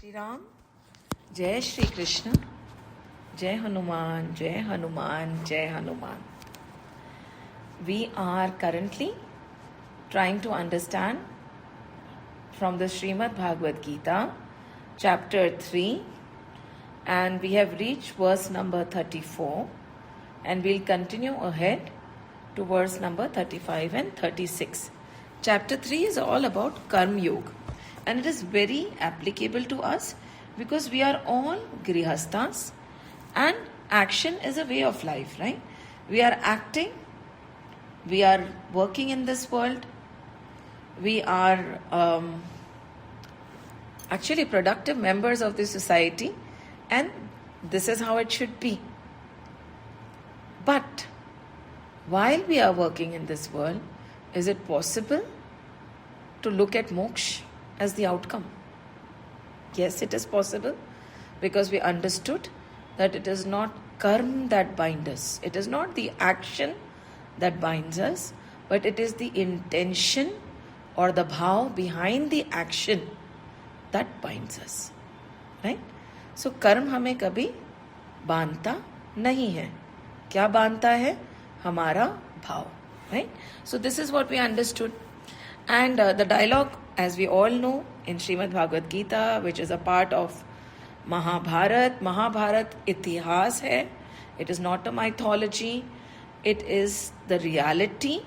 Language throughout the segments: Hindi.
श्री राम, जय श्री कृष्ण, जय हनुमान, जय हनुमान, जय Hanuman. We are currently trying to understand from the Srimad Bhagavad Gita, chapter 3, and we have reached verse number 34, and we'll continue ahead to verse number 35 and 36. Chapter 3 is all about Karma Yoga, and it is very applicable to us because we are all grihastas and action is a way of life, right? We are acting, we are working in this world, we are actually productive members of the society, and this is how it should be. But while we are working in this world, is it possible to look at moksha as the outcome? Yes, it is possible, because we understood that it is not karma that binds us. It is not the action that binds us, but it is the intention or the bhav behind the action that binds us. Right? So कर्म हमें कभी बांधता नहीं है. क्या बांधता है? हमारा भाव. Right? So this is what we understood. And the dialogue, as we all know, in Srimad Bhagavad Gita, which is a part of Mahabharat. Mahabharat itihas hai. It is not a mythology. It is the reality.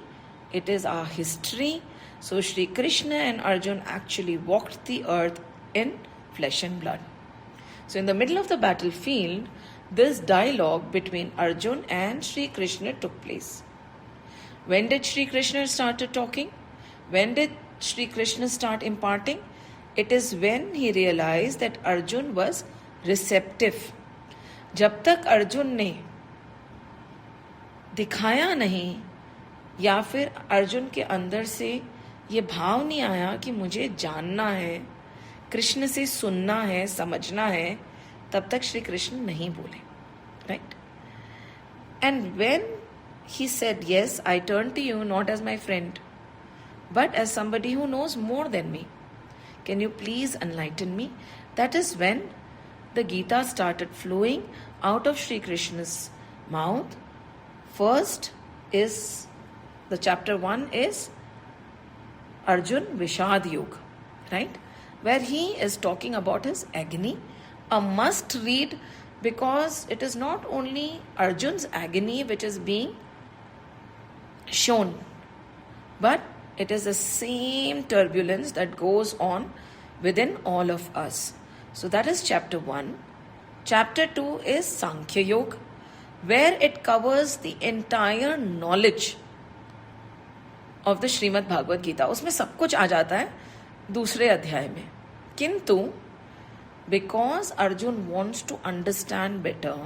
It is our history. So Shri Krishna and Arjun actually walked the earth in flesh and blood. So in the middle of the battlefield, this dialogue between Arjun and Shri Krishna took place. When did Shri Krishna start talking? When did Shri Krishna start imparting? It is when he realized that Arjun was receptive. जब तक अर्जुन ने दिखाया नहीं, या फिर अर्जुन के अंदर से ये भाव नहीं आया कि मुझे जानना है, कृष्ण से सुनना है, समझना है, तब तक श्री कृष्ण नहीं बोले. Right? And when he said, yes, I turn to you not as my friend, but as somebody who knows more than me. Can you please enlighten me? That is when the Gita started flowing out of Shri Krishna's mouth. First is, the chapter 1 is Arjun Vishad Yoga, right? Where he is talking about his agony. A must read, because it is not only Arjun's agony which is being shown, but it is the same turbulence that goes on within all of us. So that is chapter 1. Chapter 2 is Sankhya Yoga, where it covers the entire knowledge of the Srimad Bhagavad Gita. उसमें सब कुछ आ जाता है दूसरे अध्याय में. किंतु because Arjun wants to understand better,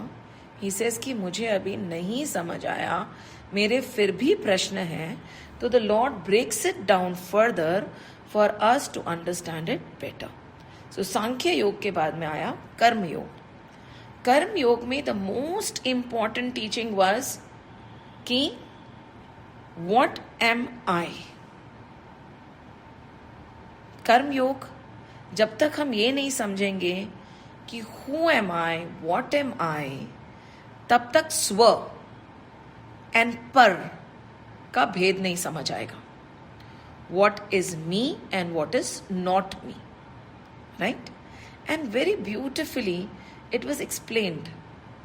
he says कि मुझे अभी नहीं समझ आया, मेरे फिर भी प्रश्न हैं, तो the Lord breaks it down further for us to understand it better. So सांख्य योग के बाद में आया कर्म योग. कर्म योग में the most important teaching was कि what am I? कर्म योग, जब तक हम ये नहीं समझेंगे कि who am I, what am I, तब तक स्व एंड पर का भेद नहीं समझ आएगा. What is me and what is not me, right? And very beautifully it was explained.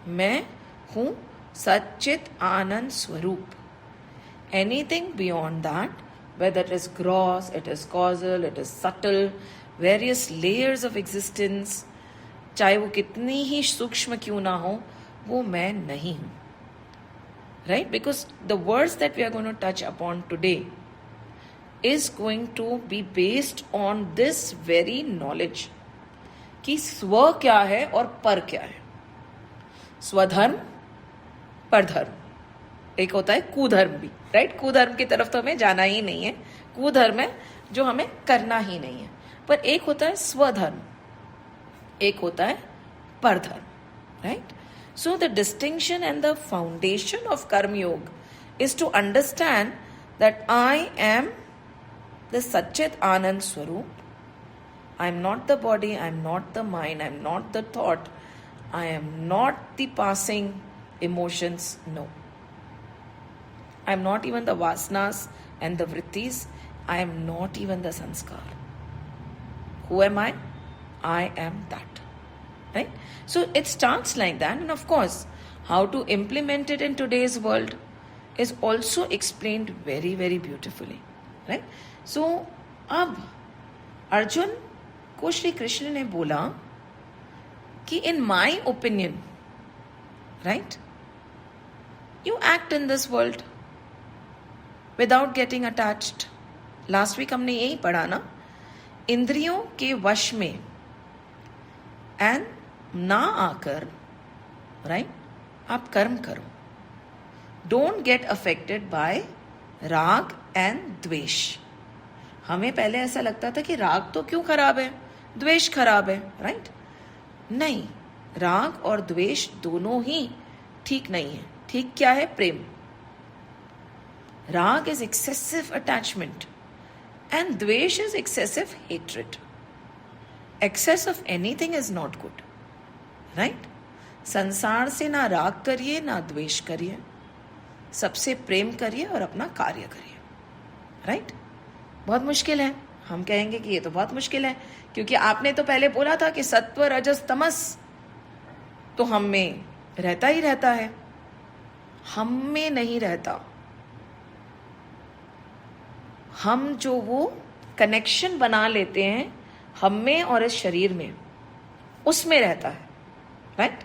मैं हूँ सच्चित आनंद स्वरूप. Anything beyond that, whether it is gross, it is causal, it is subtle, various layers of existence, चाहे वो कितनी ही सूक्ष्म क्यों ना हो, वो मैं नहीं हूँ. Right? Because the words that we are going to touch upon today is going to be based on this very knowledge कि स्व क्या है और पर क्या है. स्वधर्म, परधर्म. एक होता है कुधर्म भी, राइट? कुधर्म की तरफ तो हमें जाना ही नहीं है. कुधर्म है जो हमें करना ही नहीं है. पर एक होता है स्वधर्म, एक होता है परधर्म, right? So the distinction and the foundation of Karma Yoga is to understand that I am the Satchit Anand Swarup I am not the body, I am not the mind, I am not the thought, I am not the passing emotions. No. I am not even the vasanas and the vrittis. I am not even the sanskar. Who am I? I am that. Right? So it starts like that. And of course, how to implement it in today's world is also explained very, very beautifully. Right? So, अब अर्जुन को श्री कृष्ण ने बोला कि in my opinion, right, you act in this world without getting attached. Last week हमने यही पढ़ा ना, इंद्रियों के वश में एंड ना आकर, राइट, आप कर्म करो. डोंट गेट अफेक्टेड बाय राग एंड द्वेष. हमें पहले ऐसा लगता था कि राग तो क्यों खराब है, द्वेष खराब है, राइट? नहीं, राग और द्वेष दोनों ही ठीक नहीं है. ठीक क्या है? प्रेम. राग is excessive attachment and dvesh is excessive hatred. Excess of anything is not good. Right? संसार से ना राग करिए ना द्वेष करिए, सबसे प्रेम करिए और अपना कार्य करिए. राइट? बहुत मुश्किल है. हम कहेंगे कि ये तो बहुत मुश्किल है, क्योंकि आपने तो पहले बोला था कि सत्व रजस तमस तो हम में रहता ही रहता है. हम में नहीं रहता. हम जो वो कनेक्शन बना लेते हैं हम में और इस शरीर में, उसमें रहता है. राइट?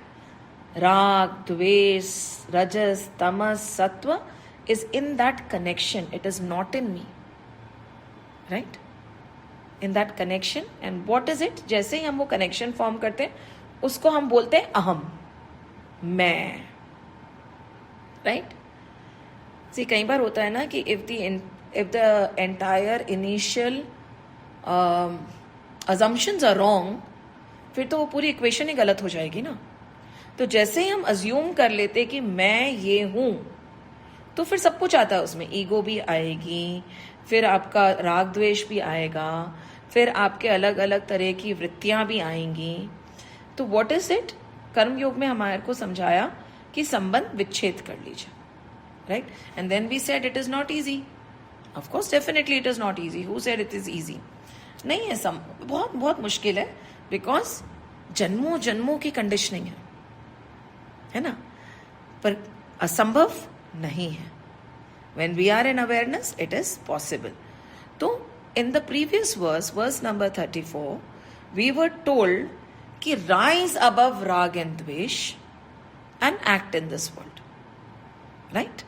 राग, द्वेष, रजस, तमस, सत्व is in that connection. It is not in me. Right? In that connection. And what is it? जैसे ही हम वो कनेक्शन फॉर्म करते हैं उसको हम बोलते हैं अहम, मैं. राइट? सी कई बार होता है ना कि if the entire initial assumptions are wrong, फिर तो वो पूरी इक्वेशन ही गलत हो जाएगी ना. तो जैसे ही हम अज्यूम कर लेते कि मैं ये हूं, तो फिर सब कुछ आता है उसमें. ईगो भी आएगी, फिर आपका राग द्वेष भी आएगा, फिर आपके अलग अलग तरह की वृत्तियां भी आएंगी. तो व्हाट इज इट? कर्म योग में हमारे को समझाया कि संबंध विच्छेद कर लीजिए. Right? And then we said it is not easy. Of course, definitely it is not easy. Who said it is easy? नहीं है, बहुत बहुत मुश्किल है, बिकॉज जन्मों जन्मों की कंडीशनिंग है ना. पर असंभव नहीं है. When we are in awareness, it is possible. तो in the previous verse number 34, we were told कि rise above rag and dvesh and act in this world. Right?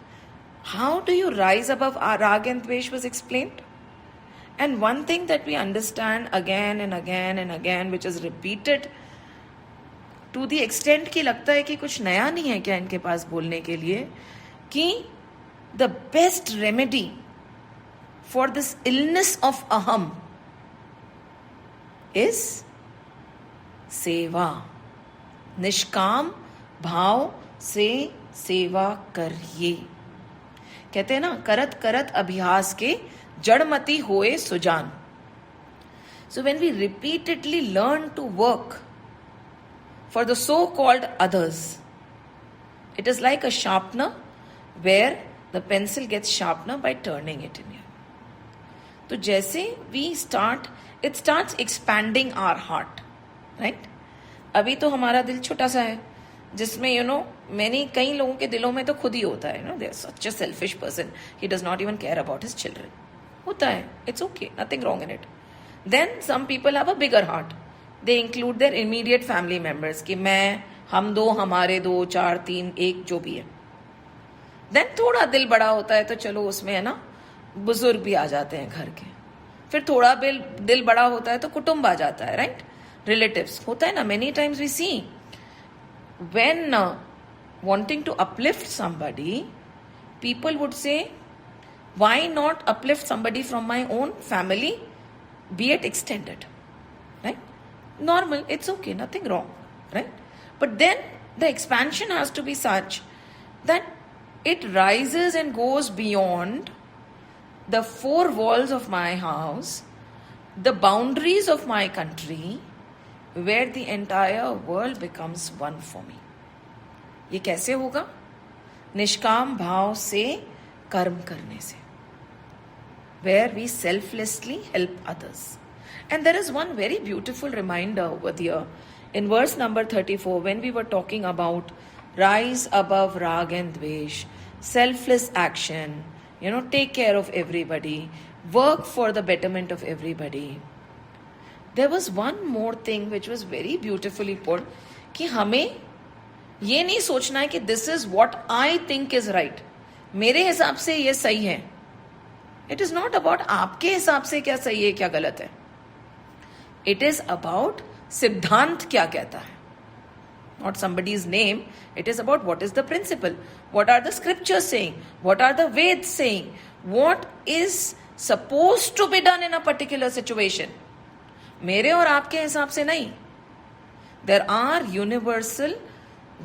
How do you rise above rag and dvesh was explained. And one thing that we understand again and again and again, which is repeated to the extent कि लगता है कि कुछ नया नहीं है क्या इनके पास बोलने के लिए, कि the best remedy for this illness of aham is सेवा. निष्काम भाव से सेवा करिए. कहते हैं ना, करत करत अभ्यास के जड़मती होए Sujan. So when we repeatedly learn to work for the so-called others, it is like a sharpener where the pencil gets sharpener by turning it in here. तो जैसे it starts expanding our heart, right? अभी तो हमारा दिल छोटा सा है, जिसमें कई लोगों के दिलों में तो खुद ही होता है, they are such a selfish person, he does not even care about his children. होता है, it's okay, nothing wrong in it. Then some people have a bigger heart. They include their immediate family members कि मैं, हम दो, हमारे दो, चार, तीन, एक, जो भी है. देन थोड़ा दिल बड़ा होता है तो चलो उसमें है ना बुजुर्ग भी आ जाते हैं घर के. फिर थोड़ा दिल बड़ा होता है तो कुटुंब आ जाता है, राइट? रिलेटिव्स होता है ना. Many times we see when wanting to uplift somebody, people would say, why not uplift somebody from my own family, be it extended, right? Normal, it's okay, nothing wrong, right? But then the expansion has to be such that it rises and goes beyond the four walls of my house, the boundaries of my country where the entire world becomes one for me. ये कैसे होगा? निष्काम भाव से कर्म करने से, where we selflessly help others. And there is one very beautiful reminder over here in verse number 34 when we were talking about rise above rag and dvesh, selfless action, take care of everybody, work for the betterment of everybody. There was one more thing which was very beautifully put, कि हमें ये नहीं सोचना है कि this is what I think is right, मेरे हिसाब से ये सही है. It is not about आपके हिसाब से क्या सही है क्या गलत है. It is about सिद्धांत क्या कहता है. Not somebody's name. It is about what is the principle. What are the scriptures saying? What are the Veds saying? What is supposed to be done in a particular situation? मेरे और आपके हिसाब से नहीं. There are universal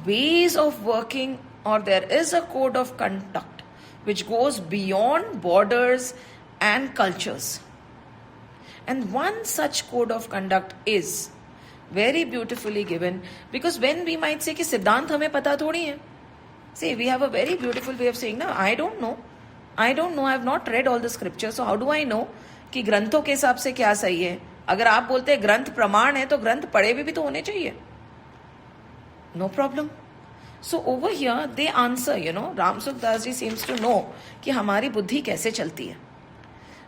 ways of working, or there is a code of conduct which goes beyond borders and cultures. And one such code of conduct is very beautifully given, because when we might say कि सिद्धांत हमें पता थोड़ी है. See, we have a very beautiful way of saying, ना, I don't know, I have not read all the scriptures, so how do I know कि ग्रंथों के हिसाब से क्या सही है. अगर आप बोलते हैं ग्रंथ प्रमाण है तो ग्रंथ पढ़े भी तो होने चाहिए. No problem. So over here they answer, Ram Sukdas ji seems to know कि हमारी बुद्धि कैसे चलती है.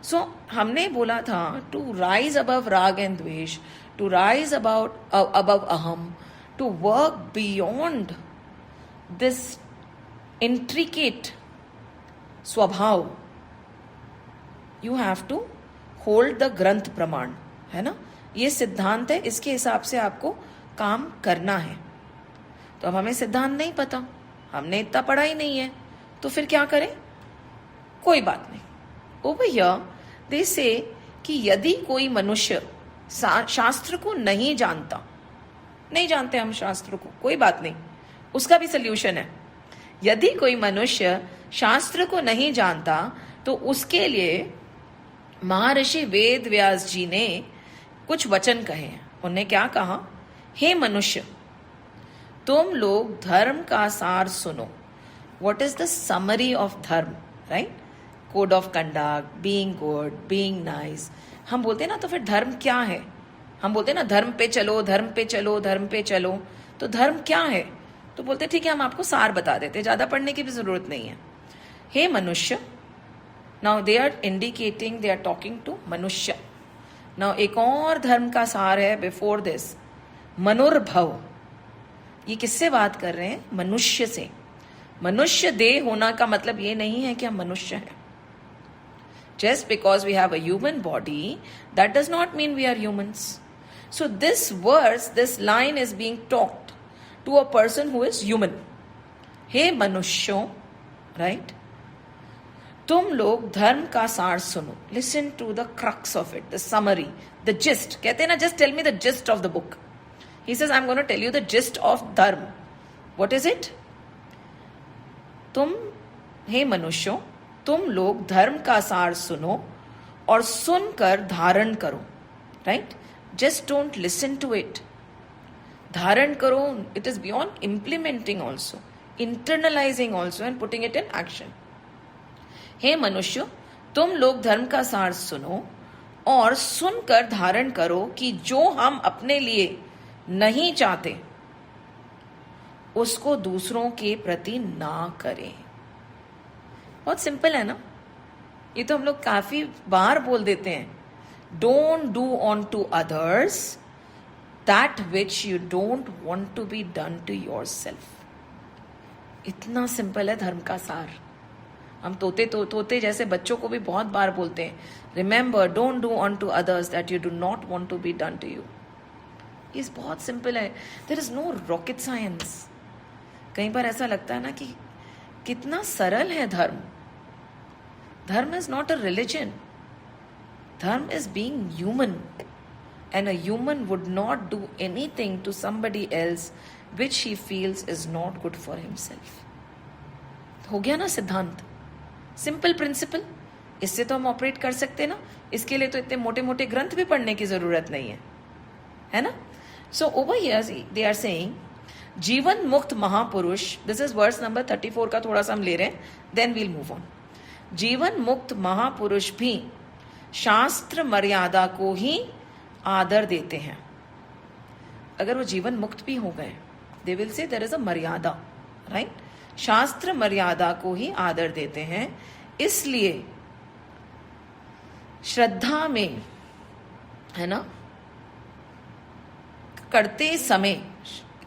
So हमने बोला था to rise above rag and dvesh, to rise above aham, to work beyond this intricate swabhav, you have to hold the ग्रंथ प्रमाण, है ना. ये सिद्धांत है, इसके हिसाब से आपको काम करना है. तो अब हमें सिद्धांत नहीं पता, हमने इतना पढ़ा ही नहीं है, तो फिर क्या करें. कोई बात नहीं. Over here they say कि यदि कोई मनुष्य शास्त्र को नहीं जानते हम शास्त्र को, कोई बात नहीं, उसका भी सल्यूशन है. यदि कोई मनुष्य शास्त्र को नहीं जानता तो उसके लिए महर्षि वेद व्यास जी ने कुछ वचन कहे हैं. उन्होंने क्या कहा, हे मनुष्य, तुम लोग धर्म का सार सुनो. What is the summary of dharma, right? Code of conduct, being good, being nice. हम बोलते हैं ना, तो फिर धर्म क्या है. हम बोलते हैं ना धर्म पे चलो, धर्म पे चलो, धर्म पे चलो. तो धर्म क्या है? तो बोलते ठीक है, हम आपको सार बता देते, ज्यादा पढ़ने की भी जरूरत नहीं है. हे मनुष्य, now they are indicating, they are talking to मनुष्य. नाउ एक और धर्म का सार है बिफोर दिस, मनुर्भव. ये किससे बात कर रहे हैं? मनुष्य से. मनुष्य देह होना का मतलब ये नहीं है कि हम मनुष्य हैं. Just because we have a human body, that does not mean we are humans. So this verse, this line is being talked to a person who is human. हे मनुष्यों, right? तुम लोग धर्म का सार सुनो. Listen to the crux of it, the summary, the gist. कहते हैं ना, just tell me the gist of the book. He says, I'm going to tell you the gist of dharma. What is it? तुम, हे मनुष्यों, तुम लोग धर्म का सार सुनो और सुनकर धारण करो. Right? Just don't listen to it. धारण करो. It is beyond implementing also, internalising also and putting it in action. हे मनुष्य, तुम लोग धर्म का सार सुनो और सुनकर धारण करो कि जो हम अपने लिए नहीं चाहते उसको दूसरों के प्रति ना करें. बहुत सिंपल है ना. ये तो हम लोग काफी बार बोल देते हैं. Don't do on to others that which you don't want to be done to yourself. इतना सिंपल है धर्म का सार. हम तोते जैसे बच्चों को भी बहुत बार बोलते हैं, remember, don't do on to others that you do not want to be done to you. ये बहुत सिंपल है. There is no rocket science. कई बार ऐसा लगता है ना कि कितना सरल है धर्म. Dharma is not a religion. Dharma is being human, and a human would not do anything to somebody else which he feels is not good for himself. हो गया ना सिद्धांत. Simple principle. इससे तो हम ऑपरेट कर सकते ना, इसके लिए तो इतने मोटे मोटे ग्रंथ भी पढ़ने की जरूरत नहीं है ना. So over here they are saying जीवन मुक्त महापुरुष, दिस इज वर्स नंबर 34 का थोड़ा सा हम ले रहे हैं, देन वील मूव ऑन. जीवन मुक्त महापुरुष भी शास्त्र मर्यादा को ही आदर देते हैं. अगर वो जीवन मुक्त भी हो गए, they will say there is a maryada, right. शास्त्र मर्यादा को ही आदर देते हैं, इसलिए श्रद्धा में, है ना, करते समय,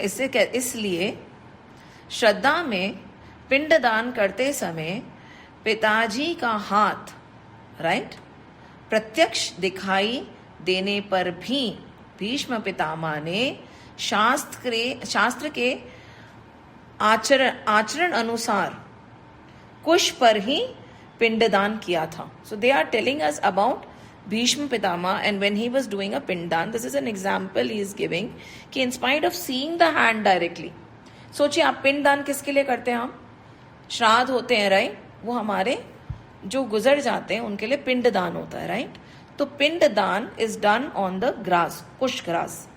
इसलिए श्रद्धा में पिंडदान करते समय पिताजी का हाथ, राइट, प्रत्यक्ष दिखाई देने पर भी भीष्म पितामह ने शास्त्र के आचरण अनुसार कुश पर ही पिंडदान किया था. So they are telling us about Bhishma Pitama, and when he was doing a pindan, this is an example he is giving, कि in spite of seeing the hand directly, सोचिए आप पिंडदान किसके लिए करते हैं, हम श्राद्ध होते हैं, राइट, वो हमारे जो गुजर जाते हैं उनके लिए पिंडदान होता है, राइट. तो pinddaan is done on the grass, kush grass.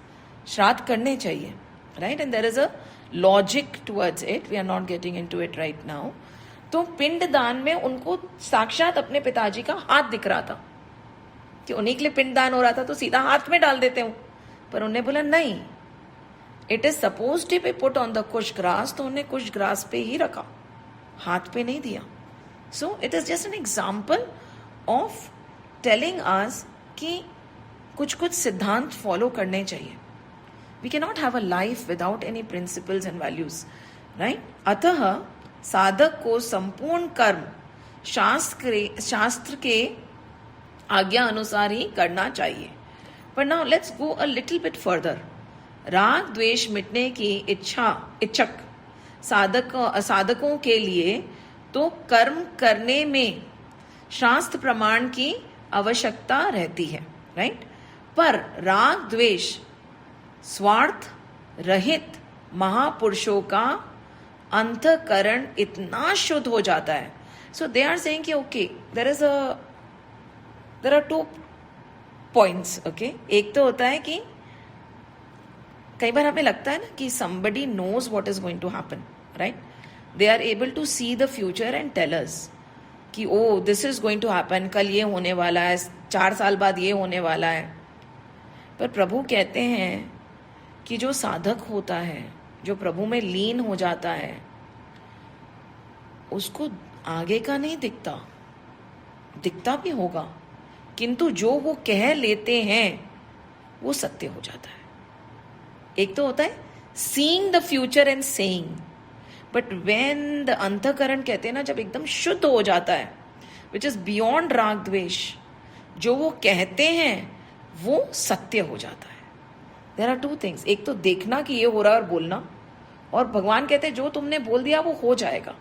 श्राद्ध करने चाहिए, right, and there is a logic towards it, we are not getting into it right now. तो पिंडदान में उनको साक्षात अपने पिताजी का हाथ दिख रहा था कि उन्हीं के लिए पिंडदान हो रहा था, तो सीधा हाथ में डाल देते हूं. पर उन्हें बोला नहीं, it is suppose to be put on the kush grass, तो उन्हें कुश ग्रास पे ही रखा, हाथ पे नहीं दिया. So it is just an example of telling us कि कुछ कुछ सिद्धांत फॉलो करने चाहिए. We can not have a life without any principles and values, right. अतः साधक को संपूर्ण कर्म शास्त्र के आज्ञा अनुसार ही करना चाहिए. पर now let's go a little bit further. राग द्वेष मिटने की इच्छक साधकों के लिए तो कर्म करने में शास्त्र प्रमाण की आवश्यकता रहती है, राइट. पर राग द्वेष स्वार्थ रहित महापुरुषों का अंतःकरण इतना शुद्ध हो जाता है. सो दे आर सेइंग कि okay, there are two points. Okay, एक तो होता है कि कई बार हमें लगता है ना कि somebody knows what is going to happen, right? They are able to see the future and tell us कि oh this is going to happen, कल ये होने वाला है, 4 साल बाद ये होने वाला है. पर प्रभु कहते हैं कि जो साधक होता है, जो प्रभु में लीन हो जाता है, उसको आगे का नहीं दिखता भी होगा, किंतु जो वो कह लेते हैं वो सत्य हो जाता है. एक तो होता है seeing the future and saying, but when the अंतःकरण कहते हैं ना, जब एकदम शुद्ध हो जाता है, विच इज बियॉन्ड राग द्वेष, जो वो कहते हैं वो सत्य हो जाता है. There are 2 things. एक तो देखना कि ये हो रहा है और बोलना, और भगवान कहते हैं जो तुमने बोल दिया वो हो जाएगा.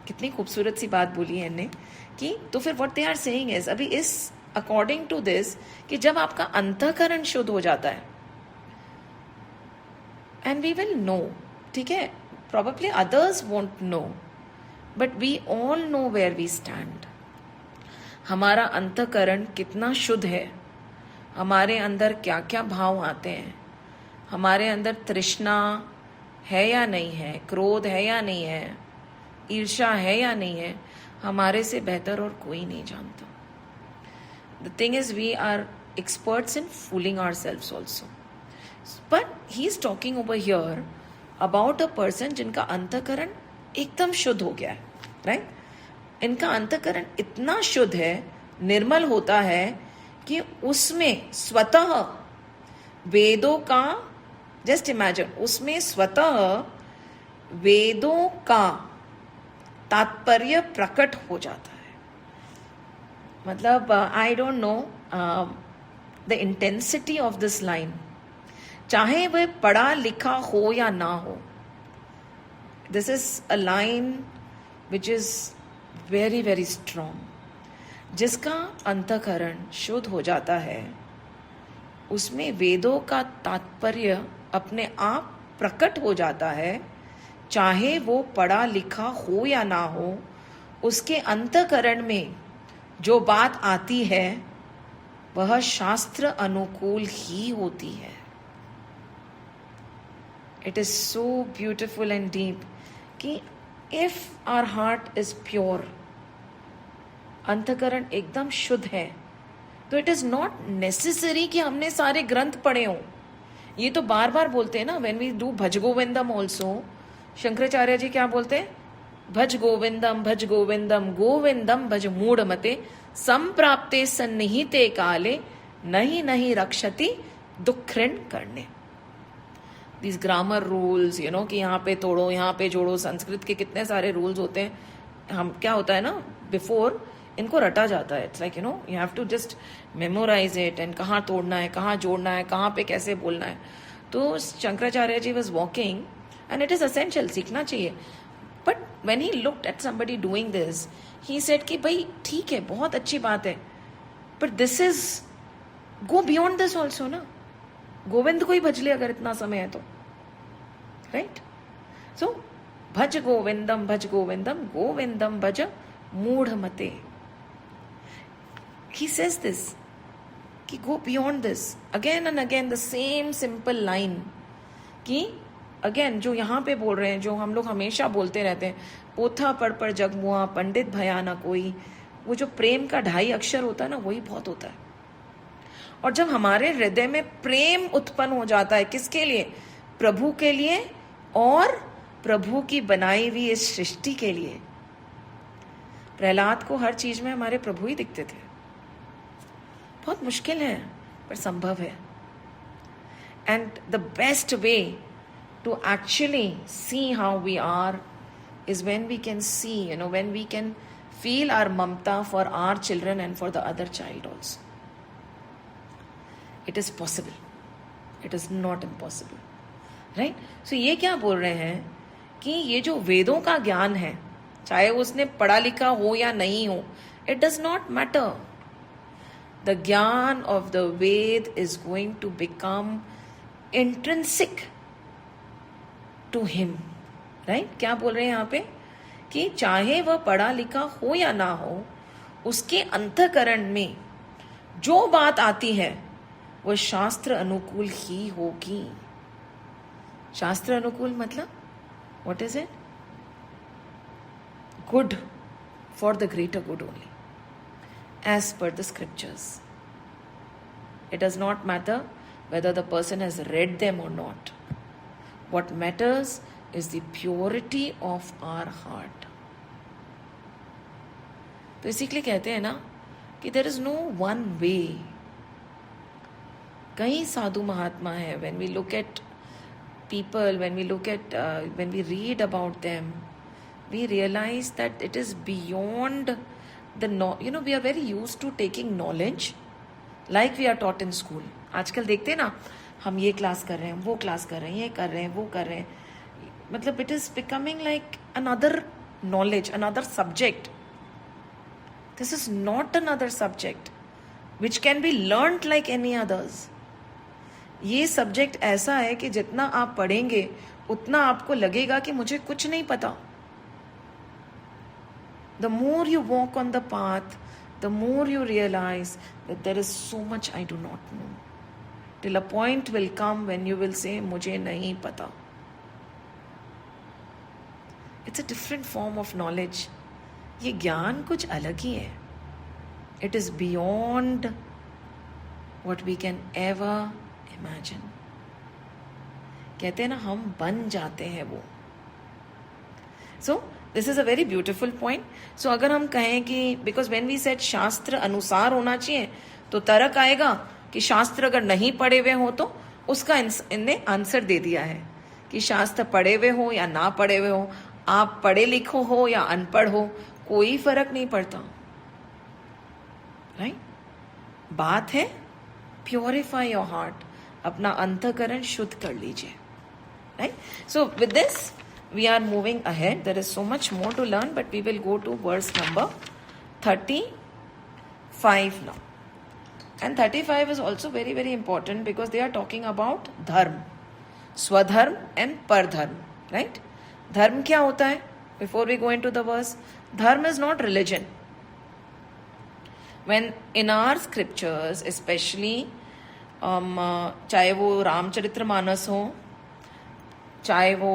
कितनी खूबसूरत सी बात बोली है इन्हें कि तो फिर what they are saying is, अभी इस अकॉर्डिंग टू दिस, कि जब आपका अंतःकरण शुद्ध हो जाता है, एंड वी विल नो, ठीक है, probably others won't know, but we all know where we stand. हमारा अंतःकरण कितना शुद्ध है, हमारे अंदर क्या क्या भाव आते हैं, हमारे अंदर तृष्णा है या नहीं है, क्रोध है या नहीं है, ईर्ष्या है या नहीं है, हमारे से बेहतर और कोई नहीं जानता. The thing is, we are experts in fooling ourselves also. But he is talking over here about a person जिनका अंतःकरण एकदम शुद्ध हो गया है, right? इनका अंतःकरण इतना शुद्ध है, निर्मल होता है कि उसमें स्वतः वेदों का, जस्ट इमेजिन, उसमें स्वतः वेदों का तात्पर्य प्रकट हो जाता है. मतलब I don't know the intensity of this line, चाहे वह पढ़ा लिखा हो या ना हो, this is a line which is very very strong. जिसका अंतःकरण शुद्ध हो जाता है, उसमें वेदों का तात्पर्य अपने आप प्रकट हो जाता है, चाहे वो पढ़ा लिखा हो या ना हो, उसके अंतःकरण में जो बात आती है वह शास्त्र अनुकूल ही होती है. It is so beautiful and deep कि if our heart is pure, अंतःकरण एकदम शुद्ध है, तो इट इज नॉट नेसेसरी कि हमने सारे ग्रंथ पढ़े हों. ये तो बार बार बोलते हैं ना, व्हेन वी डू भज गोविंदम ऑल्सो, शंकराचार्य जी क्या बोलते हैं? भज गोविंदम गोविंदम भज मूढ़ मते, संप्राप्ते सन्निहिते काले, नहीं नहीं रक्षति दुखृण करने. These grammar rules, you know, कि यहाँ पे तोड़ो, यहाँ पे जोड़ो, संस्कृत के कितने सारे रूल्स होते हैं. हम क्या होता है ना, बिफोर इनको रटा जाता है. It's like, you know, you have to just memorize it and कहाँ तोड़ना है, कहाँ जोड़ना है, कहाँ पे कैसे बोलना है. तो Shankaracharya ji was walking and it is essential, सीखना चाहिए. But when he looked at somebody doing this, he said कि भाई ठीक है, बहुत अच्छी बात है, but this is go beyond this also ना. गोविंद को ही भज ले अगर इतना समय है तो, राइट? सो भज गोविंदम गोविंदम भज मूढ़ मते. He says this कि go beyond this, again and again the same simple line कि again जो यहाँ पे बोल रहे हैं, जो हम लोग हमेशा बोलते रहते हैं, पोथा पढ़ जग मुआ, पंडित भया ना कोई. वो जो प्रेम का 2.5 अक्षर होता है ना, वही बहुत होता है. और जब हमारे हृदय में प्रेम उत्पन्न हो जाता है, किसके लिए? प्रभु के लिए और प्रभु की बनाई हुई इस सृष्टि के लिए. प्रहलाद को हर चीज में हमारे प्रभु ही दिखते थे. बहुत मुश्किल है पर संभव है. And the best way to actually see how we are is when we can see, you know, when we can feel our mamta for our children and for the other child also. It is possible, it is not impossible, right? So ये क्या बोल रहे हैं कि ये जो वेदों का ज्ञान है, चाहे उसने पढ़ा लिखा हो या नहीं हो, it does not matter. The gyan of the Veda is going to become intrinsic to him, right? क्या बोल रहे हैं यहाँ पे कि चाहे वह पढ़ा लिखा हो या ना हो, उसके अंतःकरण में जो बात आती है वह शास्त्र अनुकूल ही होगी. शास्त्र अनुकूल मतलब what is it? Good for the greater good only, as per the scriptures. It does not matter whether the person has read them or not. What matters is the purity of our heart. तो इसीलिए कहते हैं ना कि there is no one way. कई साधु महात्मा है. When we look at people, when we read about them, we realize that it is beyond the we are very used to taking knowledge like we are taught in school. आजकल देखते हैं ना, हम ये क्लास कर रहे हैं, वो क्लास कर रहे हैं, ये कर रहे हैं, वो कर रहे हैं. मतलब it is becoming like another knowledge, another subject. This is not another subject which can be learnt like any others. ये सब्जेक्ट ऐसा है कि जितना आप पढ़ेंगे उतना आपको लगेगा कि मुझे कुछ नहीं पता. The more you walk on the path, the more you realize that there is so much I do not know. Till a point will come when you will say, मुझे नहीं पता. It's a different form of knowledge. ये ज्ञान कुछ अलग ही है. It is beyond what we can ever imagine. कहते हैं ना, हम बन जाते हैं वो. So this is a very beautiful point. So अगर हम कहें कि because when we said शास्त्र अनुसार होना चाहिए, तो तर्क आएगा कि शास्त्र अगर नहीं पढ़े हुए हो तो उसका इनने आंसर दे दिया है कि शास्त्र पढ़े हुए हो या ना पढ़े हुए हो, आप पढ़े लिखो हो या अनपढ़ हो, कोई फर्क नहीं पड़ता. राइट? बात है प्योरीफाई योर हार्ट, अपना अंतःकरण शुद्ध कर लीजिए. Right? So with this we are moving ahead. There is so much more to learn, but we will go to verse number 35 now. And 35 is also very, very important because they are talking about dharma, swadharma and pardharma, right? धर्म क्या होता है? before we go into the verse. Dharma is not religion. When in our scriptures, especially, चाहे वो रामचरितमानस हो, चाहे वो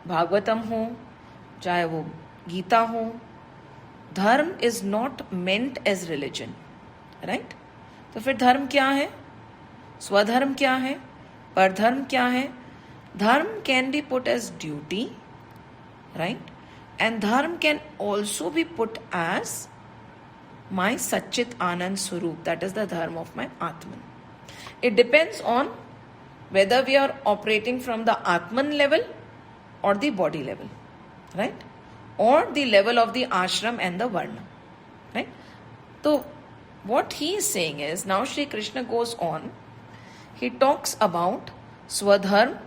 भागवतम हो, चाहे वो गीता हो, dharma is not meant as religion, right? तो फिर धर्म क्या है? स्वधर्म क्या है? परधर्म क्या है? Dharma can be put as duty, right? And dharma can also be put as my Satchit Anand Swarup. That is the dharma of my Atman. It depends on whether we are operating from the Atman level or the body level, right? Or the level of the ashram and the varna, right? So what he is saying is, now Shri Krishna goes on, he talks about Swadharma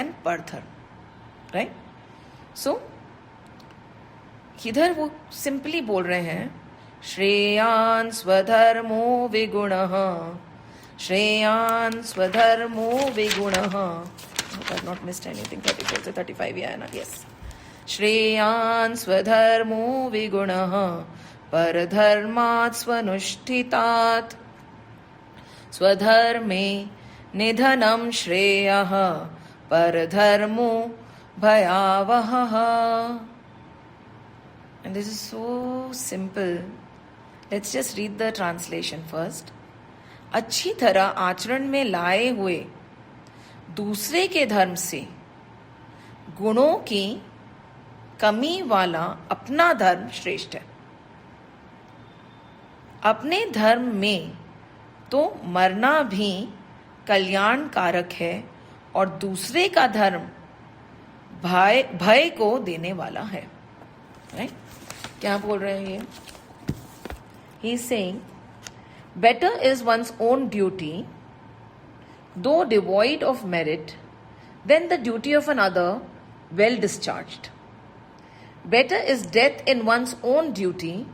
and Pardharma, right? So इधर वो सिंपली बोल रहे हैं, श्रेयान् स्वधर्मो विगुणः, श्रेयान् स्वधर्मो विगुणः. I have not missed anything. 34 से 35 आया ना? Yes. श्रेयान् स्वधर्मो विगुणः परधर्मात् स्वनुष्ठितात्, स्वधर्मे निधनं श्रेयः परधर्मो भयावहः. And this is so simple. Let's just read the translation first. अच्छी तरह आचरण में लाए हुए दूसरे के धर्म से गुणों की कमी वाला अपना धर्म श्रेष्ठ है. अपने धर्म में तो मरना भी कल्याणकारक है और दूसरे का धर्म भय को देने वाला है. राइट? क्या बोल रहे हैं ये? He is saying, better is one's own duty, though devoid of merit, than the duty of another well discharged. Better is death in one's own duty.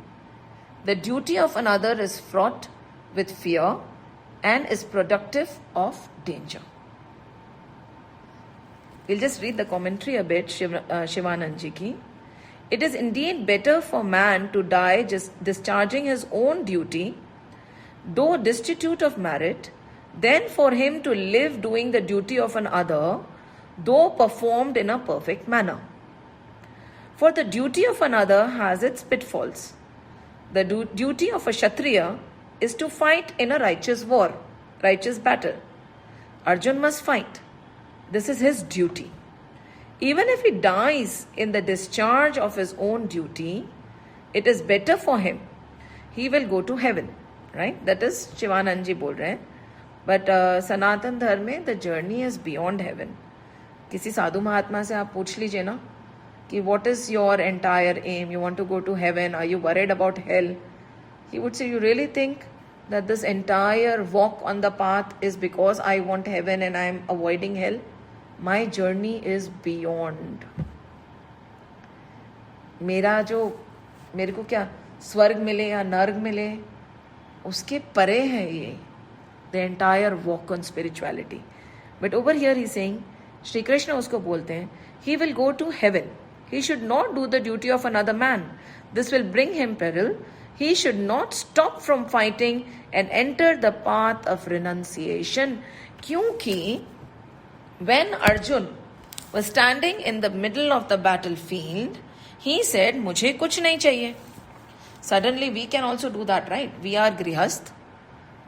The duty of another is fraught with fear and is productive of danger. We'll just read the commentary a bit, Shivanand ji ki. It is indeed better for man to die just discharging his own duty, though destitute of merit, than for him to live doing the duty of another, though performed in a perfect manner. For the duty of another has its pitfalls. The duty of a Kshatriya is to fight in a righteous war, righteous battle. Arjun must fight. This is his duty. Even if he dies in the discharge of his own duty, it is better for him. He will go to heaven, right? That is Shivanand ji bol rahe hain. But Sanatan Dharma mein the journey is beyond heaven. किसी साधु महात्मा से आप पूछ लीजिए ना कि what is your entire aim? You want to go to heaven? Are you worried about hell? He would say, you really think that this entire walk on the path is because I want heaven and I am avoiding hell? My journey is beyond. मेरे को क्या स्वर्ग मिले या नर्क मिले उसके परे है ये. The entire walk on spirituality. But over here he is saying, Shri Krishna उसको बोलते हैं, he will go to heaven. He should not do the duty of another man. This will bring him peril. He should not stop from fighting and enter the path of renunciation. क्योंकि when Arjun was standing in the middle of the battlefield, he said, मुझे कुछ नहीं चाहिए. Suddenly we can also do that, right? We are grihast.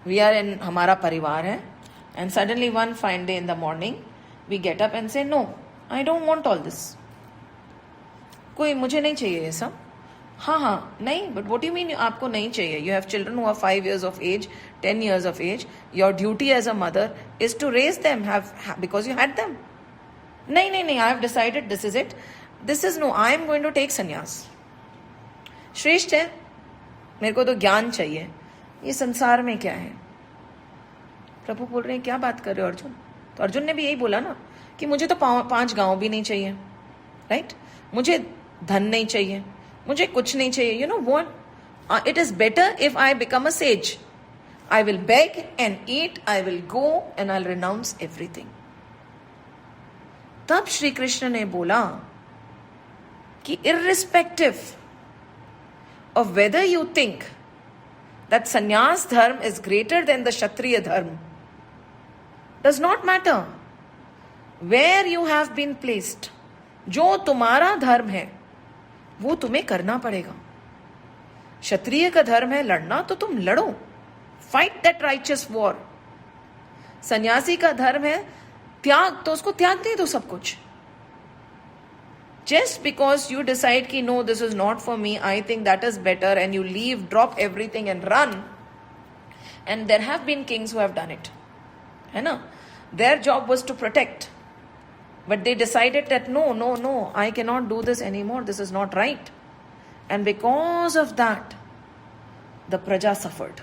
We are in हमारा परिवार है. And suddenly one fine day in the morning, we get up and say, no, I don't want all this. कोई मुझे नहीं चाहिए ये सब. हाँ नहीं, but what do you mean आपको नहीं चाहिए? You have children who are 5 years of age, 10 years of age. Your duty as a mother is to raise them because you had them. नहीं, I have decided this is it. This is no, I am going to take sannyas. श्रेष्ठ है, मेरे को तो ज्ञान चाहिए. ये संसार में क्या है? प्रभु बोल रहे हैं, क्या बात कर रहे हो अर्जुन? तो अर्जुन ने भी यही बोला ना कि मुझे तो 5 गांव भी नहीं चाहिए, राइट? मुझे धन नहीं चाहिए, मुझे कुछ नहीं चाहिए. You know what? It is better if I become a sage. I will beg and eat, I will go and I'll renounce everything. तब श्री कृष्ण ने बोला, कि irrespective of whether you think that sannyas dharma is greater than the kshatriya dharma, does not matter where you have been placed. जो तुम्हारा धर्म है वो तुम्हें करना पड़ेगा. क्षत्रिय का धर्म है लड़ना, तो तुम लड़ो, फाइट दैट राइचियस वॉर. सन्यासी का धर्म है त्याग, तो उसको त्याग दे दो सब कुछ. Just because you decide कि no, this is not for me, I think that is better, and you leave, drop everything and run. And there have been kings who have done it. है ना? Their job was to protect. But they decided that no, I cannot do this anymore. This is not right. And because of that, the praja suffered.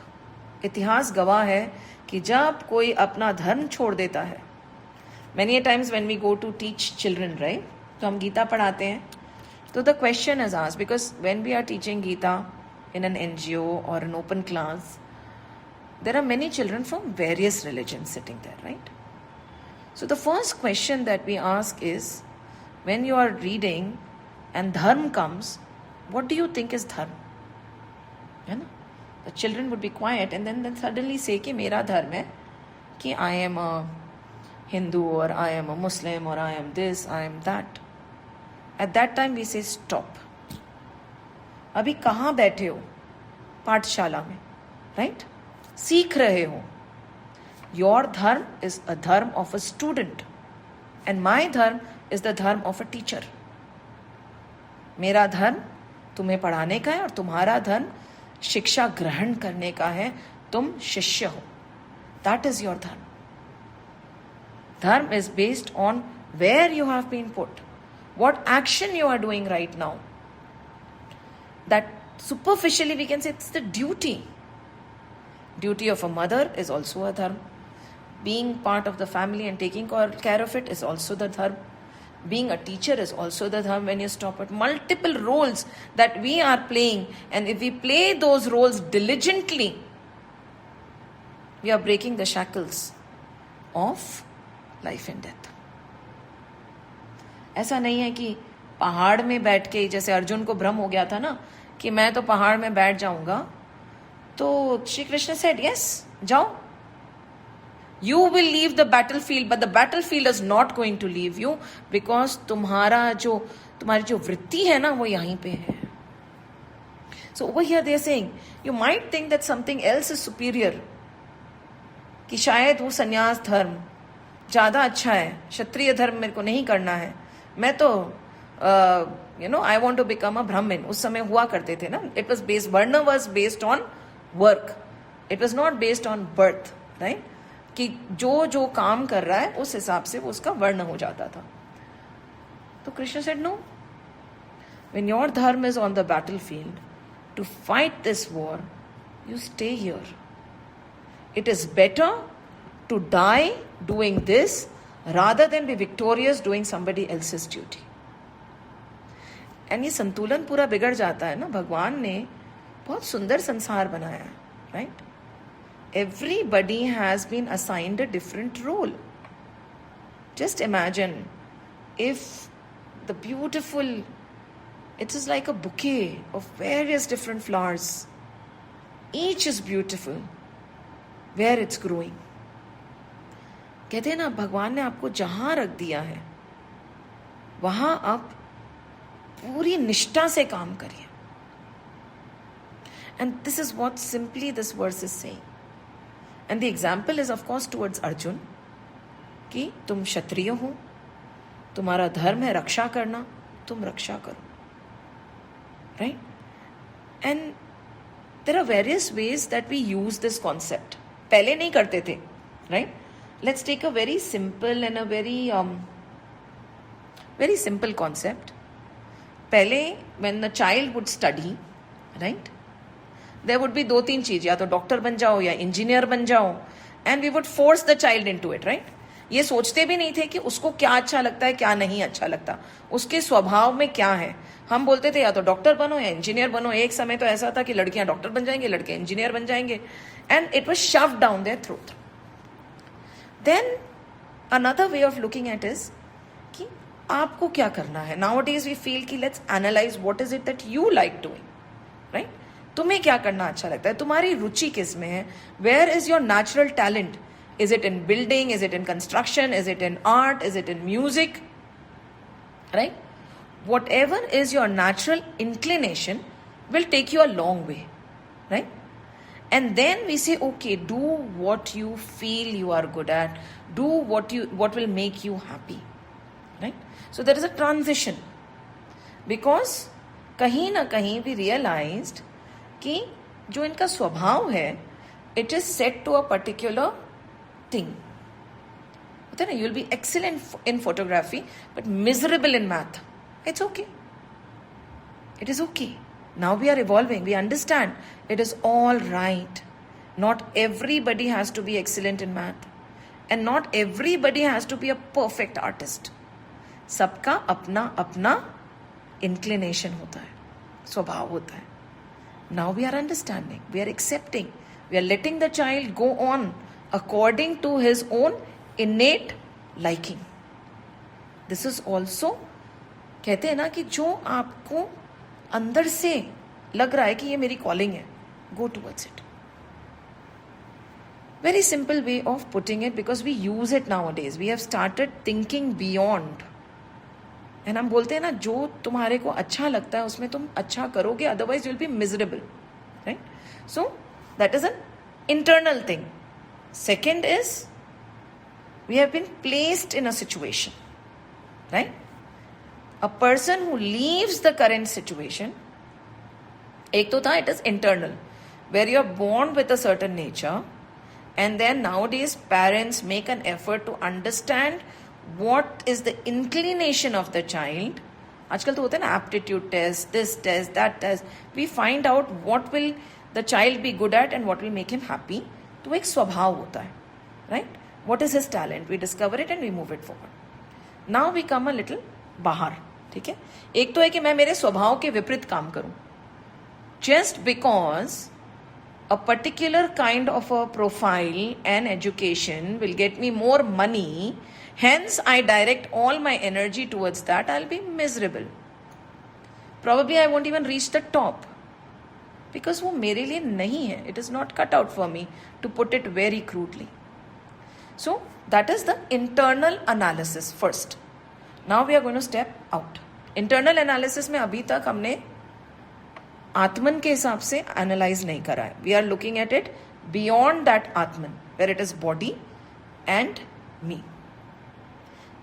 इतिहास गवाह है कि जब कोई अपना धर्म छोड़ देता है, many a times when we go to teach children, right? तो हम गीता पढ़ाते हैं, तो the question is asked, because when we are teaching Gita in an NGO or an open class, there are many children from various religions sitting there, right? So the first question that we ask is, when you are reading and dharma comes, what do you think is dharma? है ना? The children would be quiet and then suddenly say कि मेरा धर्म है कि I am a Hindu or I am a Muslim or I am this, I am that. At that time we say stop. अभी कहाँ बैठे हो? पाठशाला में, right? सीख रहे हो. Your dharma is a dharma of a student and my dharma is the dharma of a teacher. मेरा धर्म तुम्हें पढ़ाने का है और तुम्हारा धर्म शिक्षा ग्रहण करने का है. तुम शिष्य हो. That is your dharma. Dharma is based on where you have been put, what action you are doing right now. That superficially we can say it's the duty. Duty of a mother is also a dharma. Being part of the family and taking care of it is also the dharma. Being a teacher is also the dharma when you stop at multiple roles that we are playing, and if we play those roles diligently, we are breaking the shackles of life and death. ऐसा नहीं है कि पहाड़ में बैठ के, जैसे अर्जुन को भ्रम हो गया था ना कि मैं तो पहाड़ में बैठ जाऊंगा, तो श्री कृष्ण said yes, जाओ. You will leave the battlefield, but the battlefield is not going to leave you because तुम्हारी जो वृत्ति है ना वो यहीं पे है. So over here they are saying, you might think that something else is superior, कि शायद वो संन्यास धर्म ज़्यादा अच्छा है, क्षत्रिय धर्म मेरे को नहीं करना है, मैं तो I want to become a Brahmin. उस समय हुआ करते थे ना, it was based, Varna was based on work, it was not based on birth, right? कि जो काम कर रहा है उस हिसाब से वो उसका वर्ण हो जाता था. तो Krishna said no, when your dharma is on the battlefield to fight this war, you stay here. It is better to die doing this rather than be victorious doing somebody else's duty. And ये संतुलन पूरा बिगड़ जाता है ना. भगवान ने बहुत सुंदर संसार बनाया है, right? Everybody has been assigned a different role. Just imagine if the beautiful, it is like a bouquet of various different flowers. Each is beautiful where it's growing. कहते हैं ना, भगवान ने आपको जहां रख दिया है वहां आप पूरी निष्ठा से काम करिए. And this is what simply this verse is saying. And the example is of course towards Arjun, कि तुम क्षत्रिय हो, तुम्हारा धर्म है रक्षा करना, तुम रक्षा करो, right? And there are various ways that we use this concept. पहले नहीं करते थे, right? Let's take a very simple and a very simple concept. पहले when the child would study, right? There would be 2-3 चीज, या तो डॉक्टर बन जाओ या इंजीनियर बन जाओ, and we would force the child into it, right? ये सोचते भी नहीं थे कि उसको क्या अच्छा लगता है, क्या नहीं अच्छा लगता, उसके स्वभाव में क्या है. हम बोलते थे या तो डॉक्टर बनो या इंजीनियर बनो. एक समय तो ऐसा था कि लड़कियां डॉक्टर बन जाएंगे, लड़के इंजीनियर बन जाएंगे, and it was shoved down their throat. Then another way of looking at is कि आपको क्या करना है. Nowadays we feel कि let's analyze what is it that you like doing, right? तुम्हें क्या करना अच्छा लगता है, तुम्हारी रुचि किस में है, where is your natural talent? Is it in building? Is it in construction? Is it in art? Is it in music? Right? Whatever is your natural inclination will take you a long way, right? And then we say, okay, do what you feel you are good at, do what will make you happy, right? So there is a transition, because कहीं ना कहीं we realized कि जो इनका स्वभाव है, it is set to a particular thing. होता है ना, you'll be excellent in photography but miserable in math. It's okay. It is okay. Now we are evolving. We understand it is all right. Not everybody has to be excellent in math. And not everybody has to be a perfect artist. सबका अपना अपना inclination होता है, स्वभाव होता है. Now we are understanding. We are accepting. We are letting the child go on according to his own innate liking. This is also, कहते हैं ना कि जो आपको अंदर से लग रहा है कि ये मेरी कॉलिंग है, go towards it. Very simple way of putting it, because we use it nowadays. We have started thinking beyond. And हम बोलते हैं ना, जो तुम्हारे को अच्छा लगता है उसमें तुम अच्छा करोगे, otherwise you'll be miserable, right? So that is an internal thing. Second is, we have been placed in a situation, right? A person who leaves the current situation, एक तो था, it is internal, where you are born with a certain nature, and then nowadays parents make an effort to understand what is the inclination of the child. आजकल तो होता है ना, aptitude test, this test, that test. We find out what will the child be good at and what will make him happy. तो एक स्वभाव होता है, right? What is his talent? We discover it and we move it forward. Now we come a little बाहर, ठीक है? एक तो है कि मैं मेरे स्वभाव के विपरीत काम करूं. Just because a particular kind of a profile and education will get me more money, hence I direct all my energy towards that, I'll be miserable. Probably I won't even reach the top, because वो मेरे लिए नहीं है. It is not cut out for me, to put it very crudely. So that is the internal analysis first. Now we are going to step out. Internal analysis में अभी तक हमने आत्मन के हिसाब से एनालाइज नहीं करा है. We are looking at it beyond that atman, where it is body and me.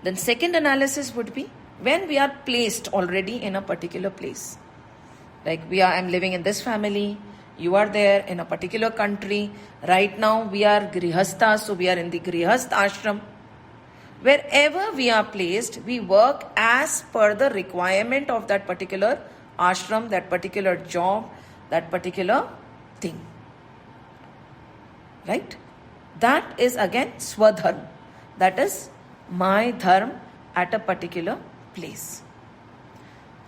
Then second analysis would be when we are placed already in a particular place. Like I'm living in this family, you are there in a particular country. Right now we are grihastha, so we are in the grihast ashram. Wherever we are placed, we work as per the requirement of that particular ashram, that particular job, that particular thing. Right? That is again swadharma. That is my dharma at a particular place.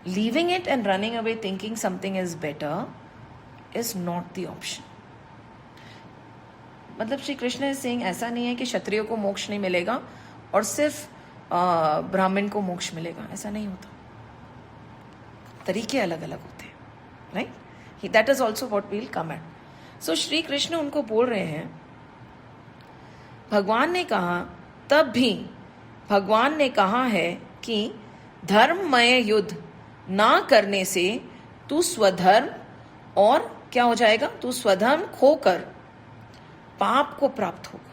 Leaving it and running away thinking something is better is not the option. मतलब श्री कृष्ण is saying ऐसा नहीं है कि क्षत्रियों को मोक्ष नहीं मिलेगा और सिर्फ ब्राह्मण को मोक्ष मिलेगा, ऐसा नहीं होता. तरीके अलग अलग होते हैं, right? That is also what we'll come at. So Shri Krishna उनको बोल रहे हैं, भगवान ने कहा, तब भी भगवान ने कहा है कि धर्ममय युद्ध ना करने से तू स्वधर्म और क्या हो जाएगा, तू स्वधर्म खोकर पाप को प्राप्त होगा.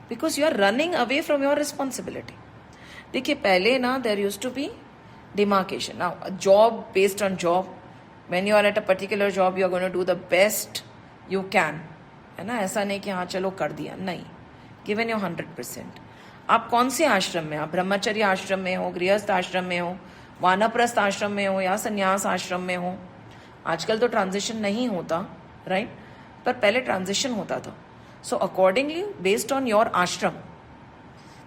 Because you are running away from your responsibility. देखिए पहले ना there used to be demarcation. Now, a job based on job, when you are at a particular job, you are going to do the best you can. है ना, ऐसा नहीं कि हाँ चलो कर दिया, नहीं. Given your 100%. आप कौन से आश्रम में, आप ब्रह्मचर्य आश्रम में हो, गृहस्थ आश्रम में हो, वानप्रस्थ आश्रम में हो या संन्यास आश्रम में हो. आजकल तो ट्रांजिशन नहीं होता, राइट? पर पहले ट्रांजिशन होता था. So accordingly based on your आश्रम,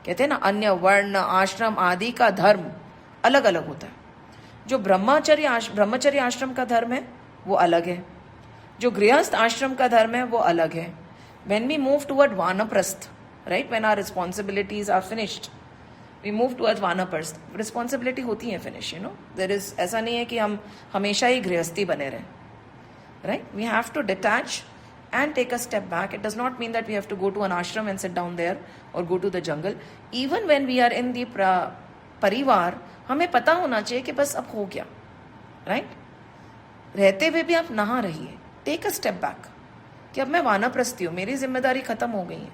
कहते हैं ना, अन्य वर्ण आश्रम आदि का धर्म अलग अलग होता है. जो ब्रह्मचर्य आश्रम का धर्म है वो अलग है, जो गृहस्थ आश्रम का धर्म है वो अलग है. When we move toward vanaprastha, right, when our responsibilities are finished, we move towards vanaprastha. Responsibility होती है finish, you know. There is, ऐसा नहीं है कि हम हमेशा ही गृहस्थी बने रहें. Right, we have to detach and take a step back. It does not mean that we have to go to an ashram and sit down there or go to the jungle. Even when we are in the परिवार, हमें पता होना चाहिए कि बस अब हो गया. राइट, रहते हुए भी आप नहा रहिए. टेक अ स्टेप बैक कि अब मैं वानप्रस्थी हूँ, मेरी जिम्मेदारी खत्म हो गई है.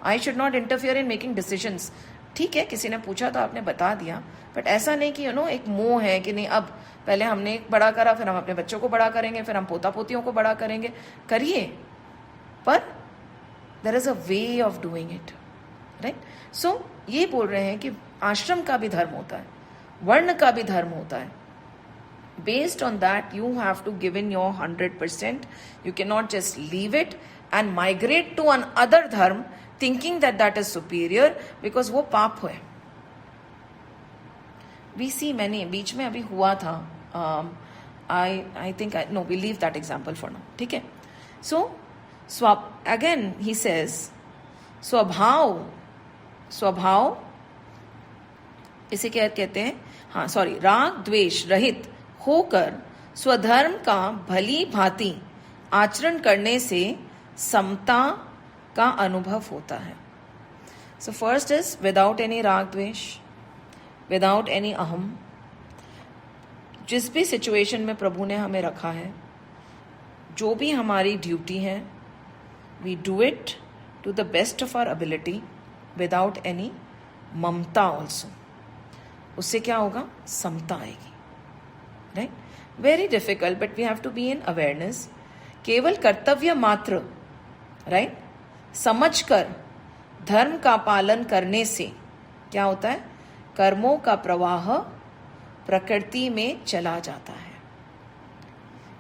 I should not interfere in making decisions. ठीक है, किसी ने पूछा तो आपने बता दिया, बट ऐसा नहीं कि यू नो एक मोह है कि नहीं अब पहले हमने एक बड़ा करा, फिर हम अपने बच्चों को बड़ा करेंगे, फिर हम पोता पोतियों को बड़ा करेंगे. करिए, पर there is a way of doing it. Right, so ये बोल रहे हैं कि आश्रम का भी धर्म होता है, वर्ण का भी धर्म होता है. Based on that, you have to give in your 100%. You cannot just leave it and migrate to another dharm thinking that that is superior, because वो पाप है. We see many, बीच में अभी हुआ था. I think no, we leave that example for now. ठीक है. So again he says स्वभाव इसे क्या कहते हैं? हाँ, सॉरी, राग द्वेष रहित होकर स्वधर्म का भली भांति आचरण करने से समता का अनुभव होता है. So first is without any राग द्वेष, विदाउट एनी अहम. जिस भी सिचुएशन में प्रभु ने हमें रखा है, जो भी हमारी ड्यूटी है, we do it to the best of our ability without any mamta also. उससे क्या होगा? समता आएगी. Right, very difficult, but we have to be in awareness. केवल कर्तव्य मात्र, राइट, समझकर धर्म का पालन करने से क्या होता है? कर्मों का प्रवाह प्रकृति में चला जाता है.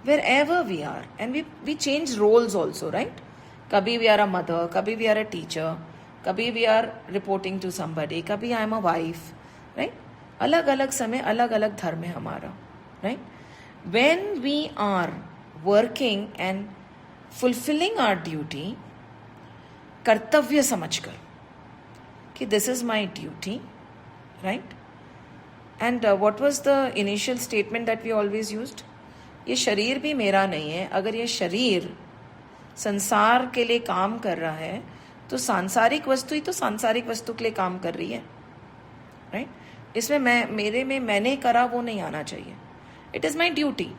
wherever we are, and we change roles also, right? कभी we are a mother, कभी we are a teacher, कभी we are reporting to somebody, कभी I am a wife, right? अलग अलग समय अलग अलग धर्म है हमारा, right? When we are working and fulfilling our duty, कर्तव्य समझकर कि this is my duty, right? And what was the initial statement that we always used? ये शरीर भी मेरा नहीं है. अगर ये शरीर संसार के लिए काम कर रहा है तो सांसारिक वस्तु ही तो सांसारिक वस्तु के लिए काम कर रही है, राइट? इसमें मेरे में मैंने करा वो नहीं आना चाहिए. It is my duty.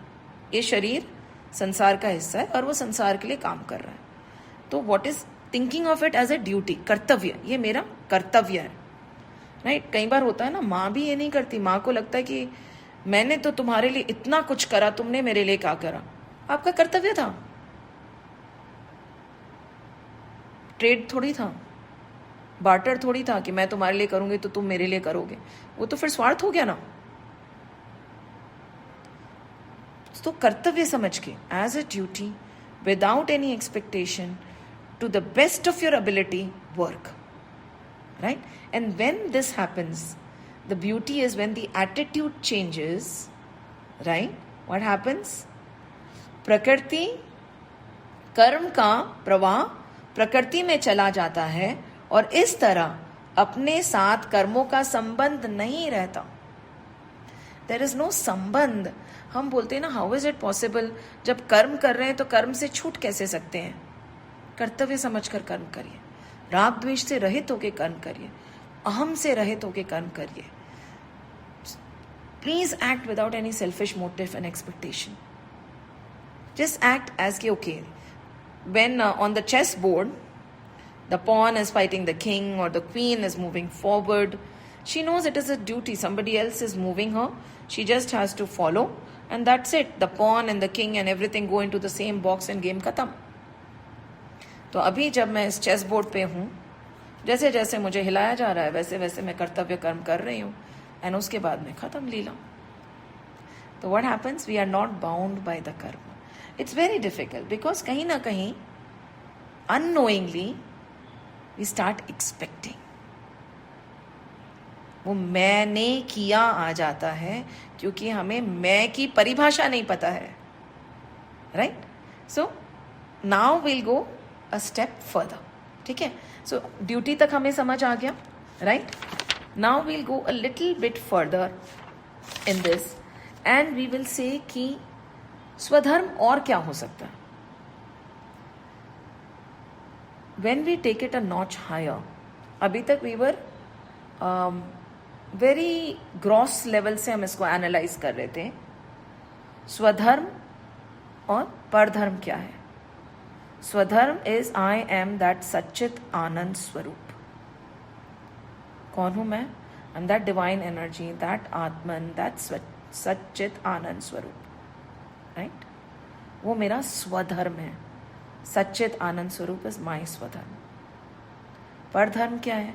ये शरीर संसार का हिस्सा है और वो संसार के लिए काम कर रहा है. तो what is thinking of it as a duty, कर्तव्य, ये मेरा कर्तव्य है, राइट? कई बार होता है ना, माँ भी ये नहीं करती. माँ को लगता है कि मैंने तो तुम्हारे लिए इतना कुछ करा, तुमने मेरे लिए क्या करा? आपका कर्तव्य था, ट्रेड थोड़ी था, बार्टर थोड़ी था कि मैं तुम्हारे लिए करूंगी तो तुम मेरे लिए करोगे. वो तो फिर स्वार्थ हो गया ना. तो कर्तव्य समझ के as a duty without any expectation to the best of your ability work, right? And when this happens, the beauty is when the attitude changes, right? What happens? प्रकृति, कर्म का प्रवाह प्रकृति में चला जाता है और इस तरह अपने साथ कर्मों का संबंध नहीं रहता. There is no संबंध. हम बोलते हैं ना, हाउ इज इट पॉसिबल? जब कर्म कर रहे हैं तो कर्म से छूट कैसे सकते हैं? कर्तव्य समझकर कर्म करिए, राग द्वेष से रहित होकर कर्म करिए, अहम से रहित होकर कर्म करिए. Please act without any selfish motive and expectation. Just act as कि okay, when on the chessboard, the pawn is fighting the king or the queen is moving forward, she knows it is a duty. Somebody else is moving her. She just has to follow, and that's it. The pawn and the king and everything go into the same box and game खत्म. तो अभी जब मैं इस चेस बोर्ड पे हूँ, जैसे जैसे मुझे हिलाया जा रहा है वैसे वैसे मैं कर्तव्य कर्म कर रही हूँ, एंड उसके बाद में खत्म लीला. तो what happens? We are not bound by the karma. It's very difficult because कहीं ना कहीं अननोइंगली वी स्टार्ट एक्सपेक्टिंग. वो मैंने किया आ जाता है क्योंकि हमें मैं की परिभाषा नहीं पता है, right? So now will go a step further. ठीक है, सो ड्यूटी तक हमें समझ आ गया, right? Now we'll go a little bit further in this and we will say कि स्वधर्म और क्या हो सकता है. When we take it a notch higher, अभी तक we were very gross level से हम इसको एनालाइज कर रहे थे. स्वधर्म और परधर्म क्या है? स्वधर्म इज आई एम दैट सच्चित आनंद स्वरूप. कौन हूं मैं? I am that divine energy, that Atman, that सच्चित आनंद स्वरूप. राइट? वो मेरा स्वधर्म है. सच्चित आनंद स्वरूप इज माई स्वधर्म. परधर्म क्या है?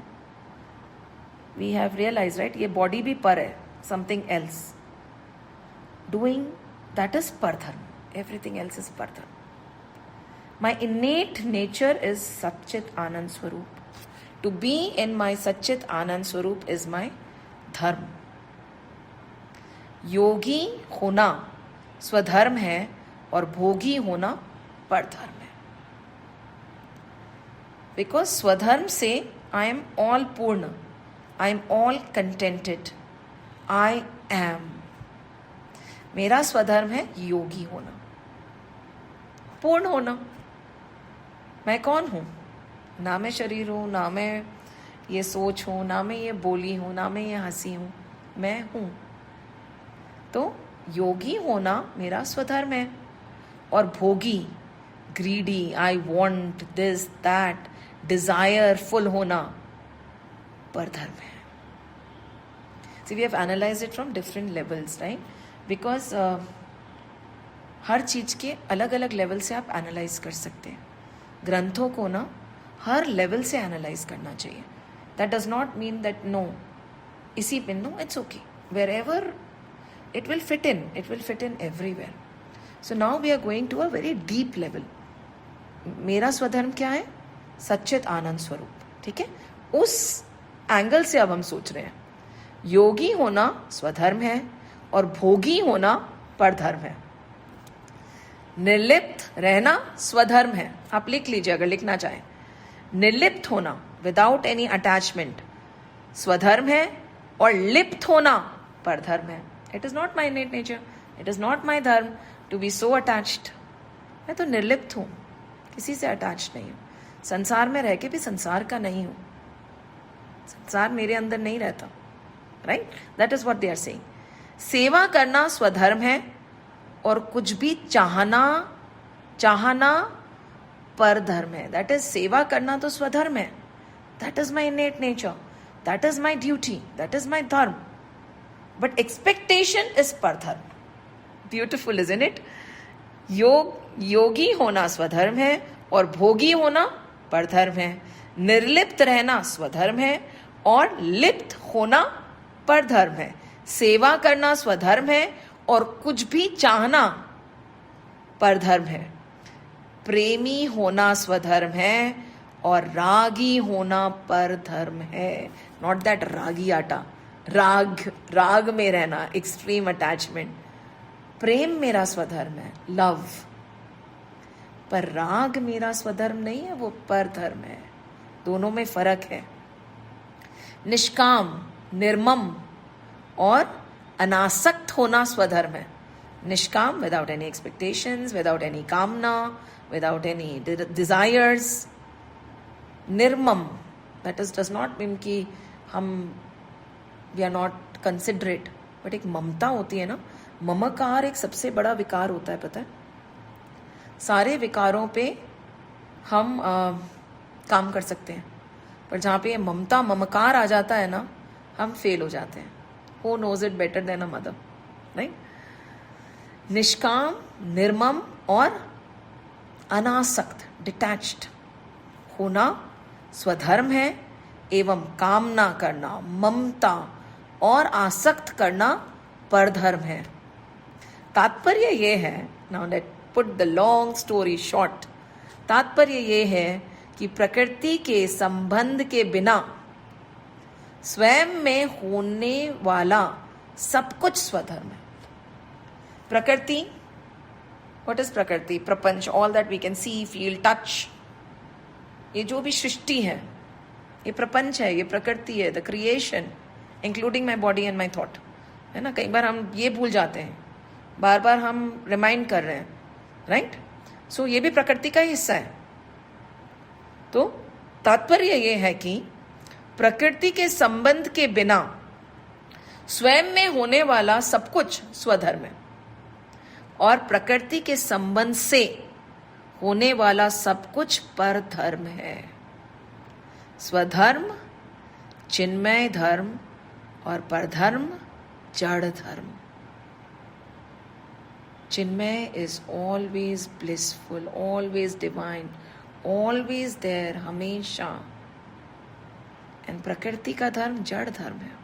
वी हैव रियलाइज, राइट, ये बॉडी भी पर है, something else doing, that is paradharma. Everything else is paradharma. My innate nature is Sachchit Anand swaroop. To be इन माई सच्चित आनंद स्वरूप इज माई धर्म. योगी होना स्वधर्म है और भोगी होना परधर्म है. बिकॉज स्वधर्म से आई एम ऑल पूर्ण, I am all contented, I am. मेरा स्वधर्म है योगी होना, पूर्ण होना. मैं कौन हूं? ना मैं शरीर हूं, ना मैं ये सोच हूं, ना मैं ये बोली हूं, ना मैं ये हंसी हूं. मैं हूं. तो योगी होना मेरा स्वधर्म है और भोगी, greedy, I want this that, desireful होना परधर्म है. See, we have analyzed it from different levels, right? Because हर चीज के अलग अलग लेवल से आप एनालाइज कर सकते हैं. ग्रंथों को ना हर लेवल से एनालाइज करना चाहिए. That does not mean that no इसी पे no, it's okay, wherever it will fit in everywhere. So now we are going to a very deep level. मेरा स्वधर्म क्या है? सच्चित आनंद स्वरूप. ठीक है? उस एंगल से अब हम सोच रहे हैं. योगी होना स्वधर्म है और भोगी होना परधर्म है. निर्लिप्त रहना स्वधर्म है. आप लिख लीजिए अगर लिखना चाहें. निर्लिप्त होना विदाउट एनी अटैचमेंट स्वधर्म है और लिप्त होना परधर्म है. It is not my innate nature. It is not my dharma to be so attached. मैं तो निर्लिप्त हूँ, किसी से अटैच नहीं हूँ. संसार में रह के भी संसार का नहीं हूँ. संसार मेरे अंदर नहीं रहता. Right? That is what they are saying. सेवा करना स्वधर्म है और कुछ भी चाहना परधर्म है. दैट इज सेवा करना तो स्वधर्म है. That is my innate nature. That is my duty. That is my धर्म. But expectation is परधर्म. Beautiful, isn't it? योगी होना स्वधर्म है और भोगी होना परधर्म है. निर्लिप्त रहना स्वधर्म है और लिप्त होना परधर्म है. सेवा करना स्वधर्म है और कुछ भी चाहना परधर्म है. प्रेमी होना स्वधर्म है और रागी होना परधर्म है. Not that रागी आटा. राग में रहना, एक्सट्रीम अटैचमेंट. प्रेम मेरा स्वधर्म है, लव. पर राग मेरा स्वधर्म नहीं है, वो परधर्म है. दोनों में फर्क है. निष्काम, निर्मम और अनासक्त होना स्वधर्म है. Nishkam without any expectations, without any kamna, without any desires. Nirmam, that is does not mean कि हम we are not considerate, but एक ममता होती है ना. ममकार एक सबसे बड़ा विकार होता है, पता है. सारे विकारों पे हम काम कर सकते हैं, पर जहाँ पे ममता ममकार आ जाता है ना, हम फेल हो जाते हैं. Who knows it better than a mother, right? निष्काम, निर्मम और अनासक्त, डिटैच्ड होना स्वधर्म है एवं कामना करना, ममता और आसक्त करना परधर्म है. तात्पर्य ये है, now let put the long story short. तात्पर्य ये है कि प्रकृति के संबंध के बिना स्वयं में होने वाला सब कुछ स्वधर्म है. प्रकृति, what is prakriti? Prapanch, all that we can see, feel, touch. ये जो भी सृष्टि है, ये प्रपंच है, ये प्रकृति है, the creation. Including my body and my thought, है ना. कई बार हम ये भूल जाते हैं, बार बार हम रिमाइंड कर रहे हैं, राइट. सो ये भी प्रकृति का ही हिस्सा है. तो तात्पर्य ये है कि प्रकृति के संबंध के बिना स्वयं में होने वाला सब कुछ स्वधर्म है, और प्रकृति के संबंध से होने वाला सब कुछ परधर्म है. स्वधर्म चिन्मय धर्म और परधर्म जड़ धर्म. Chinmaya is always blissful, always divine, always there, हमेशा. एंड प्रकृति का धर्म जड़ धर्म है.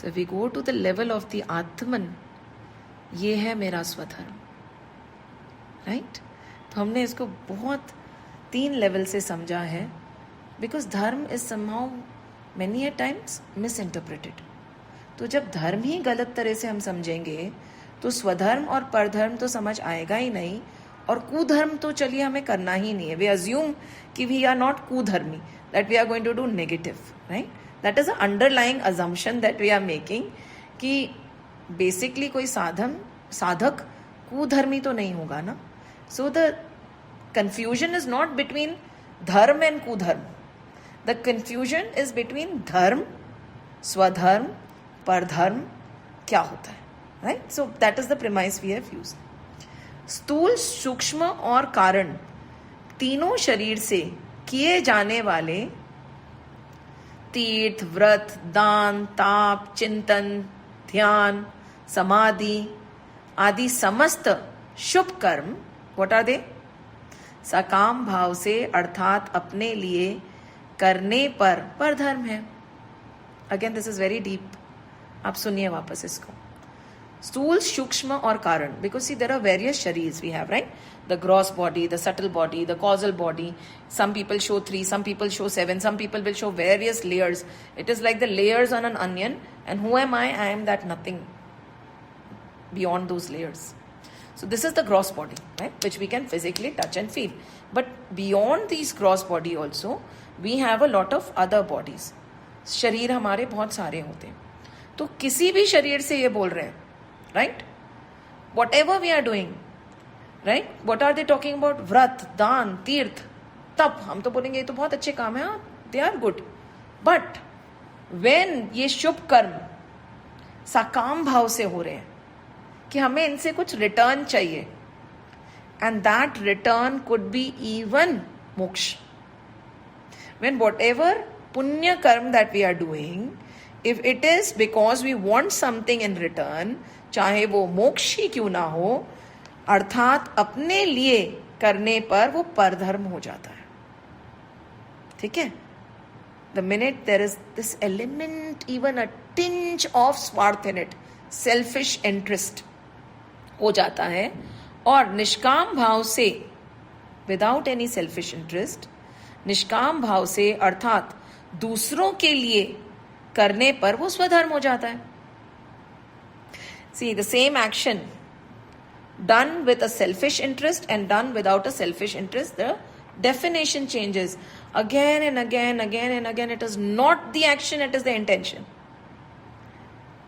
So we go to the level of the atman, ये है मेरा स्वधर्म, राइट. तो हमने इसको बहुत 3 लेवल से समझा है, बिकॉज धर्म is somehow many a times miss interpreted. तो जब धर्म ही गलत तरह से हम समझेंगे तो स्वधर्म और परधर्म तो समझ आएगा ही नहीं, और कुधर्म तो चलिए हमें करना ही नहीं है. वी अज्यूम कि वी आर नॉट कुधर्मी, that we are going to do negative, right. That is a underlying assumption that we are making कि बेसिकली कोई साधक कुधर्मी तो नहीं होगा ना. So the confusion is not between dharma and कुधर्म. The confusion is between dharma, स्वधर्म, परधर्म क्या होता है, right. So that is the premise we have used. स्थूल, सूक्ष्म और कारण तीनों शरीर से किए जाने वाले तीर्थ, व्रत, दान, ताप, चिंतन, ध्यान, समाधि आदि समस्त शुभ कर्म, व्हाट आर दे? सकाम भाव से अर्थात अपने लिए करने पर परधर्म है. Again this is very deep, आप सुनिए वापस इसको. स्थूल, सूक्ष्म और कारण, because see there are various शरीर्स we have, right. The gross body, the subtle body, the causal body. Some people show 3, some people show 7, some people will show various layers. It is like the layers on an onion, and who am I? I am that nothing beyond those layers. So this is the gross body, right, which we can physically touch and feel. But beyond these gross body also, we have a lot of other bodies. शरीर हमारे बहुत सारे होते हैं. तो किसी भी शरीर से ये बोल रहे हैं, right? Whatever we are doing, right? What are they talking about? व्रत, दान, तीर्थ, तप. हम तो बोलेंगे ये तो बहुत अच्छे काम है, हाँ, they are good. But when ये शुभ कर्म सकाम भाव से हो रहे हैं कि हमें इनसे कुछ रिटर्न चाहिए, and that return could be even मोक्ष. When whatever punya karma that we are doing, if it is because we want something in return, चाहे वो मोक्ष ही क्यों ना हो, अर्थात अपने लिए करने पर वो परधर्म हो जाता है. ठीक है. The minute there is this element, even a tinge of स्वार्थ in it, selfish interest हो जाता है, और निष्काम भाव से, विदाउट एनी सेल्फिश इंटरेस्ट, निष्काम भाव से अर्थात दूसरों के लिए करने पर वो स्वधर्म हो जाता है. See, the same action done with a selfish interest and done without a selfish interest, the definition changes again and again, again and again. It is not the action, it is the intention.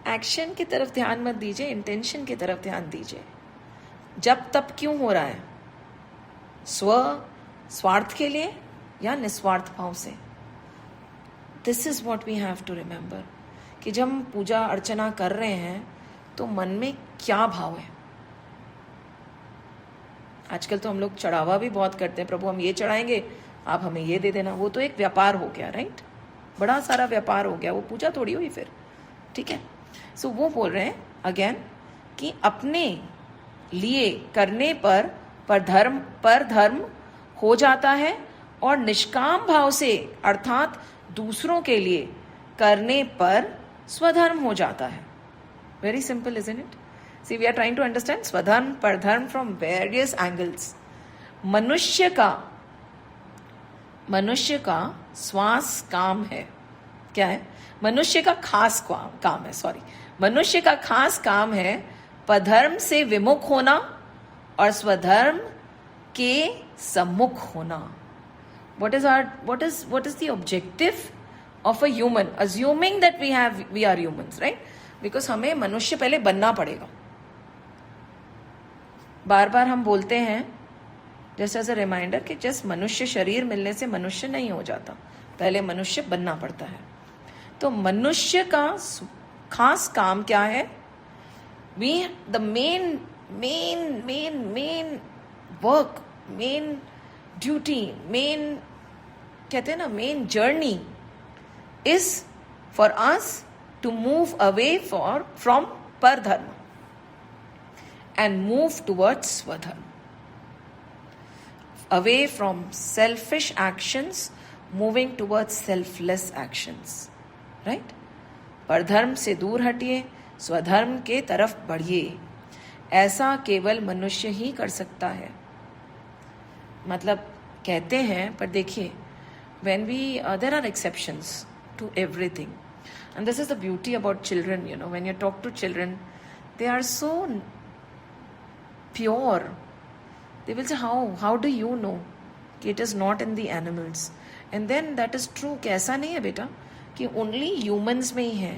Action की तरफ ध्यान मत दीजिए, इंटेंशन की तरफ ध्यान दीजिए. जब तब क्यों हो रहा है? स्वार्थ के लिए या निस्वार्थ भाव से? This is what we have to remember कि जब हम पूजा अर्चना कर रहे हैं तो मन में क्या भाव है. आजकल तो हम लोग चढ़ावा भी बहुत करते हैं, प्रभु हम ये चढ़ाएंगे, आप हमें ये दे देना. वो तो एक व्यापार हो गया, राइट. बड़ा सारा व्यापार हो गया, वो पूजा थोड़ी हुई फिर. ठीक है. सो वो बोल रहे हैं अगेन कि अपने लिए करने पर धर्म हो जाता है, और निष्काम भाव से अर्थात दूसरों के लिए करने पर स्वधर्म हो जाता है. Very simple, isn't it? See, we are trying to understand swadharma pardharma from various angles. मनुष्य का श्वास काम है. क्या है? मनुष्य का खास काम है, सॉरी, मनुष्य का खास काम है पधर्म से विमुख होना और स्वधर्म के सम्मुख होना. What is the objective of a human, assuming that we are humans, right? Because हमें मनुष्य पहले बनना पड़ेगा. बार बार हम बोलते हैं जैसे एज अ रिमाइंडर कि जस्ट मनुष्य शरीर मिलने से मनुष्य नहीं हो जाता, पहले मनुष्य बनना पड़ता है. तो मनुष्य का खास काम क्या है? We the main work, main duty, main कहते हैं ना, main journey is for us to move away from परधर्म and move towards Swadharma. Away from selfish actions, moving towards selfless actions. Right? परधर्म से दूर हटिए, स्वधर्म के तरफ बढ़िए. ऐसा केवल मनुष्य ही कर सकता है. मतलब कहते हैं, पर देखिए, when there are exceptions to everything. And this is the beauty about children, when you talk to children, they are so pure. They will say, how do you know कि it is not in the animals? And then that is true कि ऐसा नहीं है बेटा कि only humans में ही है.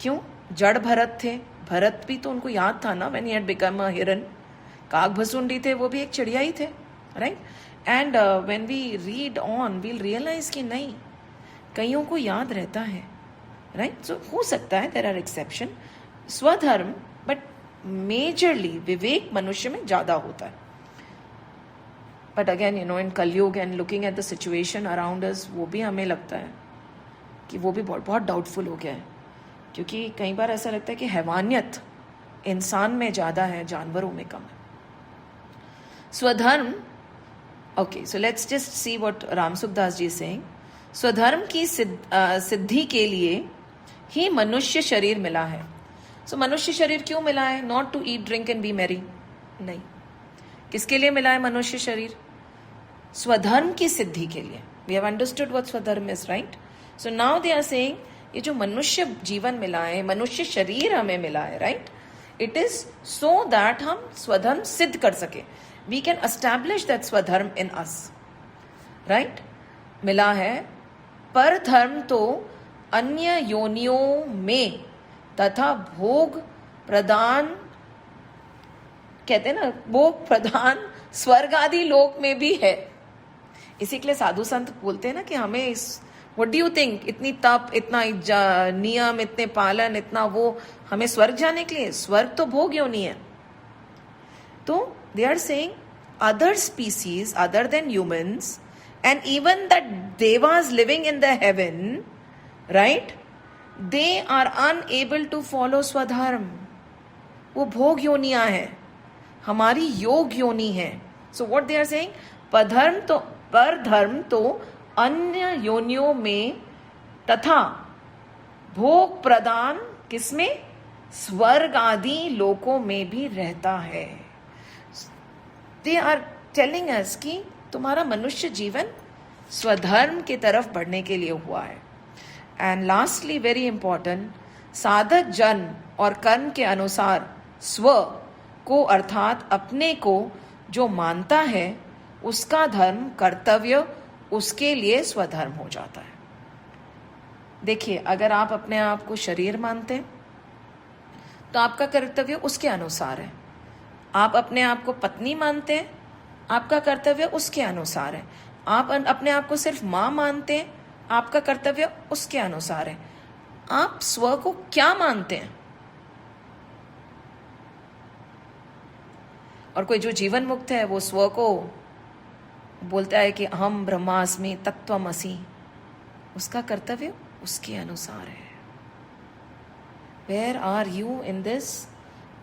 क्यों? जड़ भरत थे, भरत भी तो उनको याद था ना when he had become a हिरन. काकभसूंडी थे, वो भी एक चिड़िया ही थे, right? And when we read on, we'll realize कि नहीं, कईयों को याद रहता है, right? So हो सकता है there are exception. स्वधर्म, but मेजरली विवेक मनुष्य में ज्यादा होता है. बट अगेन इन कलयुग and looking at the situation around us, वो भी हमें लगता है कि वो भी बहुत डाउटफुल हो गया है. क्योंकि कई बार ऐसा लगता है कि हैवानियत इंसान में ज्यादा है, जानवरों में कम है. स्वधर्म, okay, so let's just see what Ramsukhdas ji saying. स्वधर्म की सिद्धि के लिए ही मनुष्य शरीर मिला है. सो मनुष्य शरीर क्यों मिला है? Not to eat, drink and be merry, नहीं. किसके लिए मिला है मनुष्य शरीर? स्वधर्म की सिद्धि के लिए. We have understood what swadharma is, right? So now they are saying ये जो मनुष्य जीवन मिला है, मनुष्य शरीर हमें मिला है, right? It is so that हम स्वधर्म सिद्ध कर सके. वी कैन एस्टैब्लिश दैट स्वधर्म इन अस, राइट? मिला है. पर धर्म तो अन्य योनियों में तथा भोग प्रदान, कहते हैं ना, भोग प्रदान स्वर्ग आदि लोक में भी है. इसी के लिए साधु संत बोलते हैं ना कि हमें इस, व्हाट डू यू थिंक, इतनी तप, इतना नियम, इतने पालन, इतना वो, हमें स्वर्ग जाने के लिए? स्वर्ग तो भोग योनि है. तो they are saying other species other than humans and even that devas living in the heaven, right, they are unable to follow स्वधर्म. वो भोग योनियां हैं, हमारी योग योनि है. So what they are saying, पर धर्म तो अन्य योनियों में तथा भोग प्रदान किसमें? स्वर्ग आदि लोकों में भी रहता है. दे आर टेलिंग अस कि तुम्हारा मनुष्य जीवन स्वधर्म की तरफ बढ़ने के लिए हुआ है. एंड लास्टली वेरी इंपॉर्टेंट, साधक जन और कर्म के अनुसार स्व को अर्थात अपने को जो मानता है उसका धर्म कर्तव्य उसके लिए स्वधर्म हो जाता है. देखिए, अगर आप अपने आप को शरीर मानते हैं तो आपका कर्तव्य उसके अनुसार है. आप अपने आप को पत्नी मानते हैं, आपका कर्तव्य उसके अनुसार है. आप अपने आप को सिर्फ माँ मानते हैं, आपका कर्तव्य उसके अनुसार है. आप स्व को क्या मानते हैं? और कोई जो जीवन मुक्त है वो स्व को बोलता है कि अहम ब्रह्मास्मि तत्त्वमसि, उसका कर्तव्य उसके अनुसार है. Where are you in this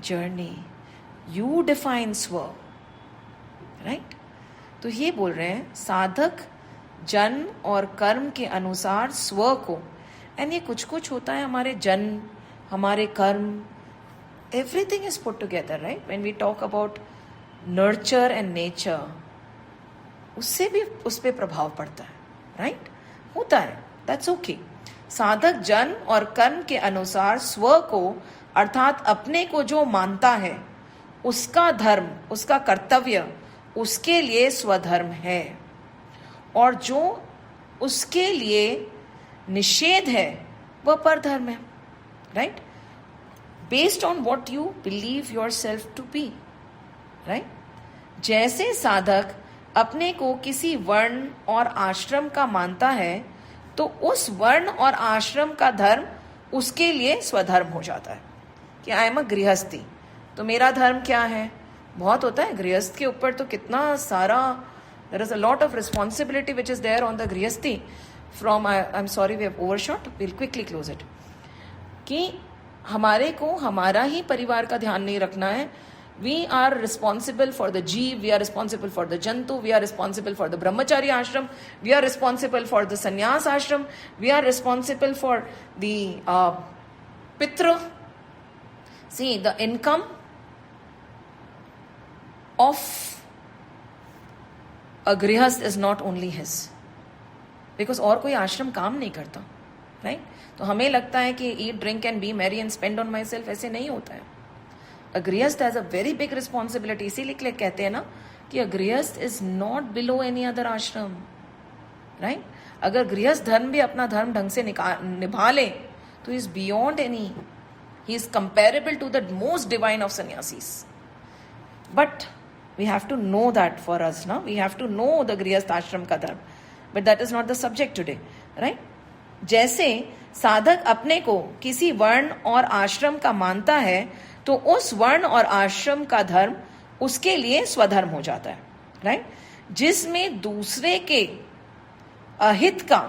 journey? You define swa, right? तो ये बोल रहे हैं साधक जन्म और कर्म के अनुसार स्व को, एंड ये कुछ कुछ होता है, हमारे जन्म, हमारे कर्म, everything is put together, right? When we talk about nurture and nature, उससे भी उस पर प्रभाव पड़ता है, राइट? होता है, दैट्स ओके. साधक जन्म और कर्म के अनुसार स्व को अर्थात अपने को जो मानता है उसका धर्म, उसका कर्तव्य उसके लिए स्वधर्म है. और जो उसके लिए निषेध है वह परधर्म है, right? Based on what you believe yourself to be, right? जैसे साधक अपने को किसी वर्ण और आश्रम का मानता है तो उस वर्ण और आश्रम का धर्म उसके लिए स्वधर्म हो जाता है। कि आई एम अ गृहस्थी, तो मेरा धर्म क्या है? बहुत होता है गृहस्थ के ऊपर, तो कितना सारा, there is a lot of responsibility which is there on the गृहस्थी from, I am sorry we have overshot, will quickly close it, कि हमारे को हमारा ही परिवार का ध्यान नहीं रखना है। We are responsible for the jeev, we are responsible for the jantu, we are responsible for the brahmachari ashram, we are responsible for the sannyas ashram, we are responsible for the pitra. See, the income of a grihast is not only his, because और कोई आश्रम काम नहीं करता, right? तो हमें लगता है कि eat, drink and be merry and spend on myself, ऐसे नहीं होता है। A grihast has a very big responsibility. इसीलिए कहते हैं ना कि a grihast is not below any other ashram, right? अगर गृहस्थ धर्म भी अपना धर्म ढंग से निभा ले तो he is beyond any, he is comparable to the most divine of sannyasis. But we have to know that for us, ना, we have to know the गृहस्थ आश्रम का धर्म, but that is not the subject today, right? जैसे साधक अपने को किसी वर्ण और आश्रम का मानता है तो उस वर्ण और आश्रम का धर्म उसके लिए स्वधर्म हो जाता है, राइट? जिसमें दूसरे के अहित का,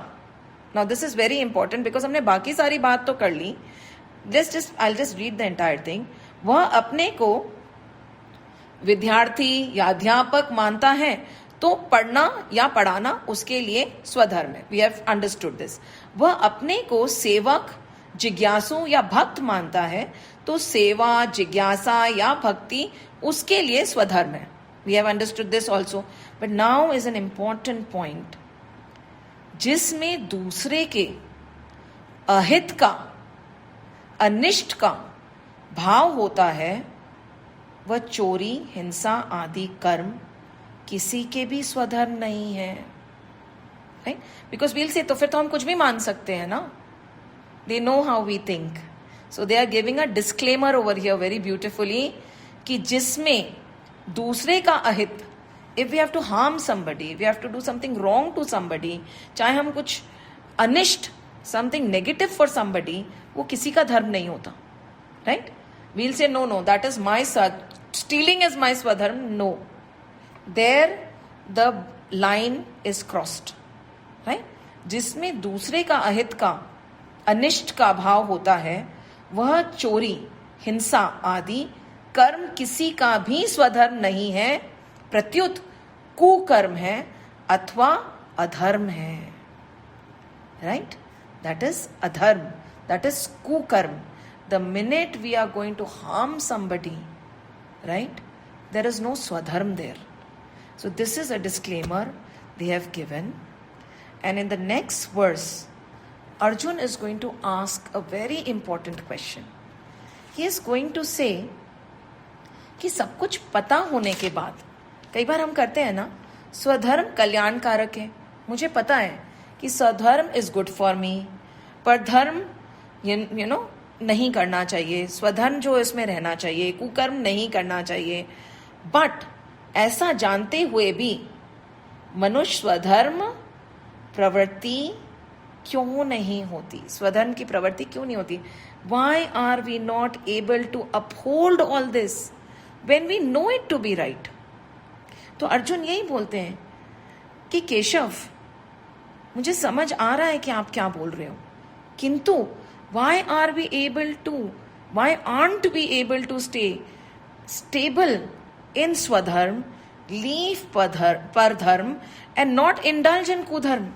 now this is very important because हमने बाकी सारी बात तो कर ली, I just read the entire thing. वह अपने को विद्यार्थी या अध्यापक मानता है तो पढ़ना या पढ़ाना उसके लिए स्वधर्म है। We have understood this. वह अपने को सेवक, जिज्ञासु या भक्त मानता है तो सेवा, जिज्ञासा या भक्ति उसके लिए स्वधर्म है। We have understood this also, but now is an important point. जिसमें दूसरे के अहित का, अनिष्ट का भाव होता है वह चोरी, हिंसा आदि कर्म किसी के भी स्वधर्म नहीं है, राइट? बिकॉज वील से, तो फिर तो हम कुछ भी मान सकते हैं ना। They know how we think, so they are giving a disclaimer over here very beautifully कि जिसमें दूसरे का अहित, if we have to harm somebody, if we have to do something wrong to somebody, चाहे हम कुछ अनिष्ट, something negative for somebody, वो किसी का धर्म नहीं होता, right? We'll say no, that is my stealing is my swadharm. No, there the line is crossed, right? जिसमें दूसरे का अहित का, अनिष्ट का भाव होता है वह चोरी, हिंसा आदि कर्म किसी का भी स्वधर्म नहीं है, प्रत्युत कुकर्म है अथवा अधर्म है, राइट? दैट इज अधर्म, दैट इज कुकर्म। The minute we are going to harm somebody, right, there is no स्वधर्म there. So this is a disclaimer they have given. And in the next verse, Arjun is going to ask a very important question. He is going to say कि सब कुछ पता होने के बाद, कई बार हम करते हैं ना, स्वधर्म कल्याणकारक है, मुझे पता है कि स्वधर्म इज गुड फॉर मी, पर धर्म यू नो नहीं करना चाहिए, स्वधर्म जो इसमें रहना चाहिए, कुकर्म नहीं करना चाहिए। बट ऐसा जानते हुए भी मनुष्य स्वधर्म प्रवृत्ति क्यों नहीं होती, स्वधर्म की प्रवृत्ति क्यों नहीं होती? Why are we not able to uphold all this when we know it to be right? तो अर्जुन यही बोलते हैं कि केशव, मुझे समझ आ रहा है कि आप क्या बोल रहे हो, किंतु why are we able to, why aren't we able to stay stable in swadharm, leave pardharm and not indulge in kudharm?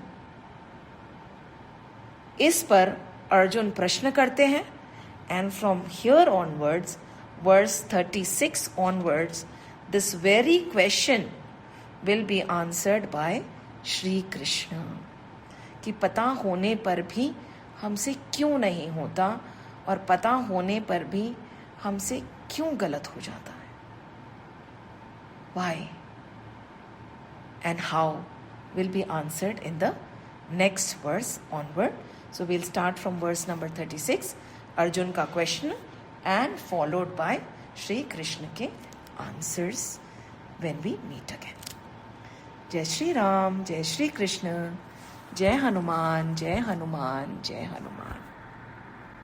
इस पर अर्जुन प्रश्न करते हैं, and from here onwards, verse 36 onwards, this very question will be answered by Shri Krishna, कि पता होने पर भी हमसे क्यों नहीं होता और पता होने पर भी हमसे क्यों गलत हो जाता है, why and how will be answered in the next verse onward. So we'll start from verse number 36, Arjun का question and followed by Shri Krishna के answers when we meet again. जय श्री राम, जय श्री कृष्ण, जय हनुमान, जय हनुमान, जय हनुमान.